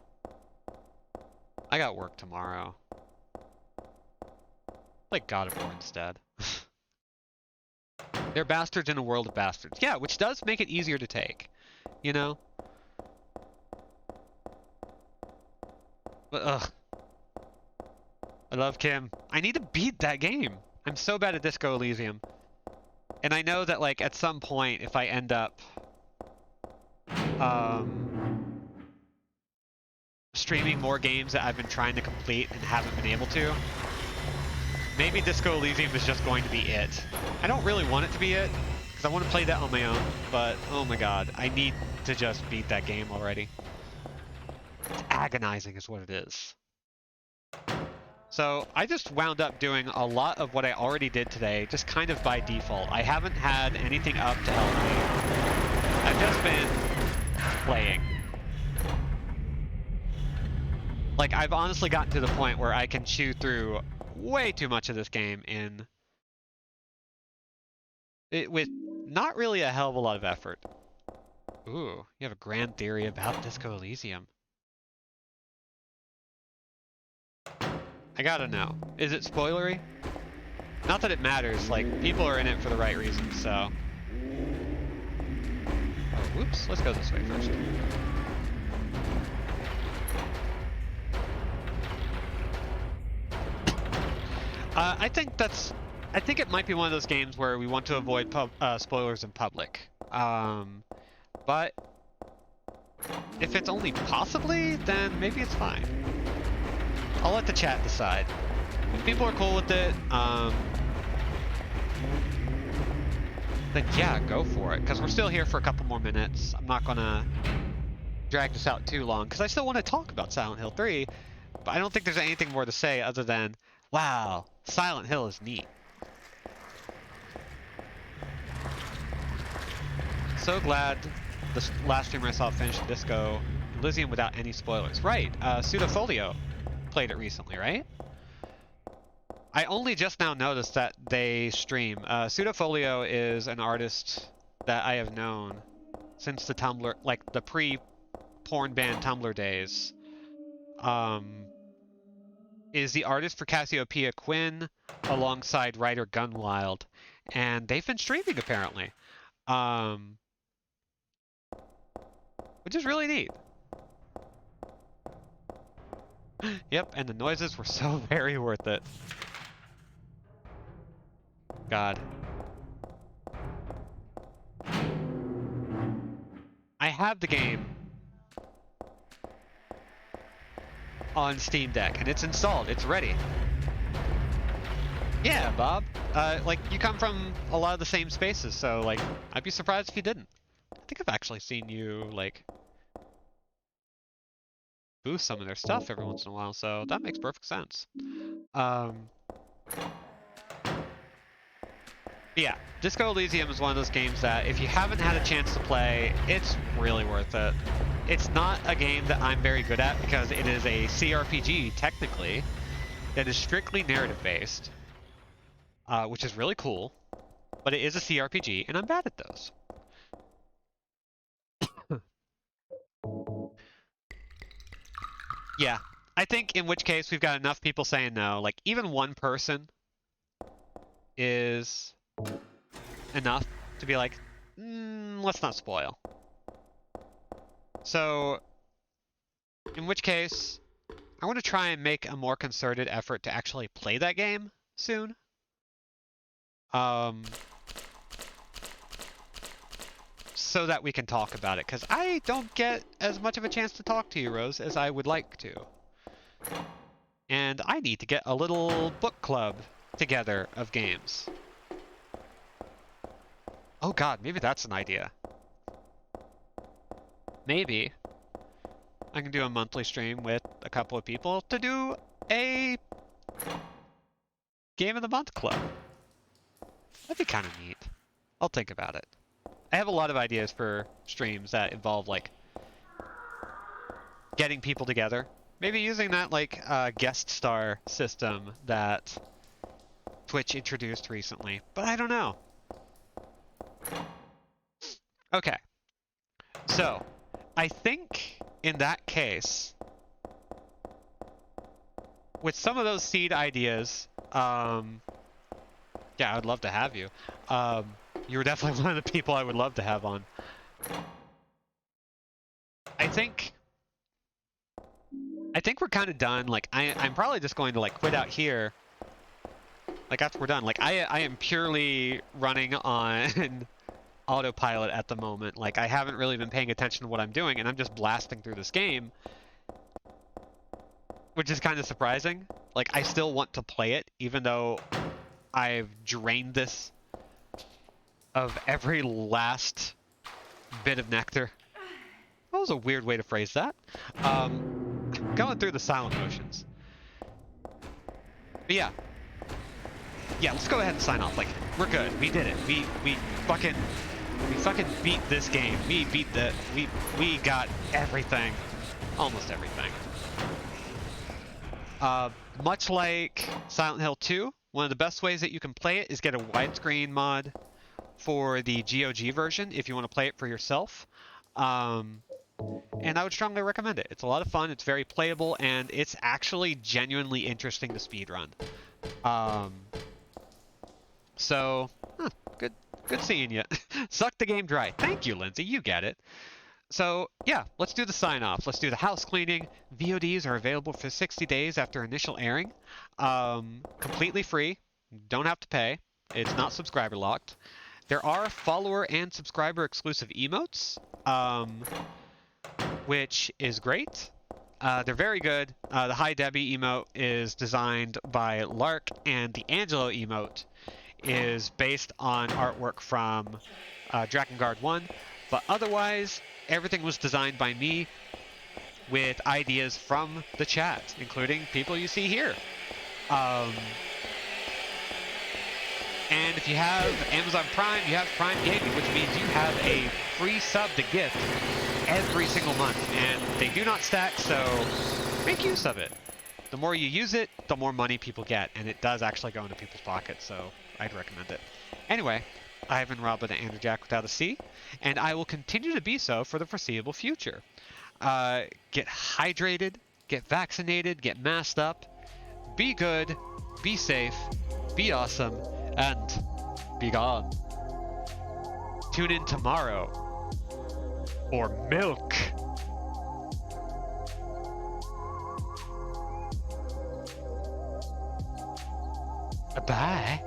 I got work tomorrow. Like God of War instead. They're bastards in a world of bastards. Yeah, which does make it easier to take. You know? But, ugh. I love Kim. I need to beat that game. I'm so bad at Disco Elysium. And I know that, like, at some point, if I end up streaming more games that I've been trying to complete and haven't been able to, maybe Disco Elysium is just going to be it. I don't really want it to be it, because I want to play that on my own, but oh my god, I need to just beat that game already. It's agonizing is what it is. So I just wound up doing a lot of what I already did today, just kind of by default. I haven't had anything up to help me. I've just been playing. Like, I've honestly gotten to the point where I can chew through way too much of this game with not really a hell of a lot of effort. Ooh, you have a grand theory about Disco Elysium. I gotta know. Is it spoilery? Not that it matters, like, people are in it for the right reasons, so... Oh, whoops, let's go this way first. I think it might be one of those games where we want to avoid spoilers in public. But if it's only possibly, then maybe it's fine. I'll let the chat decide. If people are cool with it, then yeah, go for it. Because we're still here for a couple more minutes. I'm not gonna drag this out too long, because I still want to talk about Silent Hill 3, but I don't think there's anything more to say other than, wow, Silent Hill is neat. So glad the last streamer I saw finished Disco Elysium without any spoilers. Right, Pseudofolio played it recently, right? I only just now noticed that they stream. Pseudofolio is an artist that I have known since the Tumblr, like the pre-porn ban Tumblr days. Is the artist for Cassiopeia Quinn alongside writer Gunwild, and they've been streaming apparently, which is really neat. Yep, and the noises were so very worth it. God. I have the game on Steam Deck, and it's installed. It's ready. Yeah, Bob. Like, you come from a lot of the same spaces, so, like, I'd be surprised if you didn't. I think I've actually seen you, like, boost some of their stuff every once in a while, so that makes perfect sense. Yeah, Disco Elysium is one of those games that if you haven't had a chance to play, it's really worth it. It's not a game that I'm very good at because it is a CRPG, technically, that is strictly narrative-based, which is really cool, but it is a CRPG, and I'm bad at those. Yeah, I think in which case we've got enough people saying no. Like, even one person is enough to be like, let's not spoil. So, in which case, I want to try and make a more concerted effort to actually play that game soon. So that we can talk about it, because I don't get as much of a chance to talk to you, Rose, as I would like to. And I need to get a little book club together of games. Oh god, maybe that's an idea. Maybe I can do a monthly stream with a couple of people to do a Game of the Month club. That'd be kind of neat. I'll think about it. I have a lot of ideas for streams that involve, like, getting people together. Maybe using that, like, guest star system that Twitch introduced recently. But I don't know. Okay. So, I think in that case, with some of those seed ideas, yeah, I'd love to have you. You were definitely one of the people I would love to have on. I think we're kind of done. Like, I'm probably just going to like quit out here. Like after we're done. Like I am purely running on autopilot at the moment. Like I haven't really been paying attention to what I'm doing, and I'm just blasting through this game, which is kind of surprising. Like I still want to play it, even though I've drained this of every last bit of nectar. That was a weird way to phrase that. Going through the silent motions. But yeah, let's go ahead and sign off. Like we're good. We did it. We fucking beat this game. We got everything, almost everything. Much like Silent Hill 2, one of the best ways that you can play it is get a widescreen mod for the GOG version if you want to play it for yourself. And I would strongly recommend it. It's a lot of fun, it's very playable, and it's actually genuinely interesting to speedrun. So, good seeing you. Suck the game dry. Thank you, Lindsay, you get it. So, yeah, let's do the sign-off. Let's do the house cleaning. VODs are available for 60 days after initial airing. Completely free. Don't have to pay. It's not subscriber locked. There are follower and subscriber exclusive emotes, which is great. They're very good. The Hi Debbie emote is designed by Lark, and the Angelo emote is based on artwork from Drakengard 1. But otherwise, everything was designed by me with ideas from the chat, including people you see here. And if you have Amazon Prime, you have Prime Gaming, which means you have a free sub to gift every single month. And they do not stack, so make use of it. The more you use it, the more money people get. And it does actually go into people's pockets, so I'd recommend it. Anyway, I've been Robin and Andrew Jack without a C, and I will continue to be so for the foreseeable future. Get hydrated, get vaccinated, get masked up, be good, be safe, be awesome, and be gone. Tune in tomorrow for milk. Bye.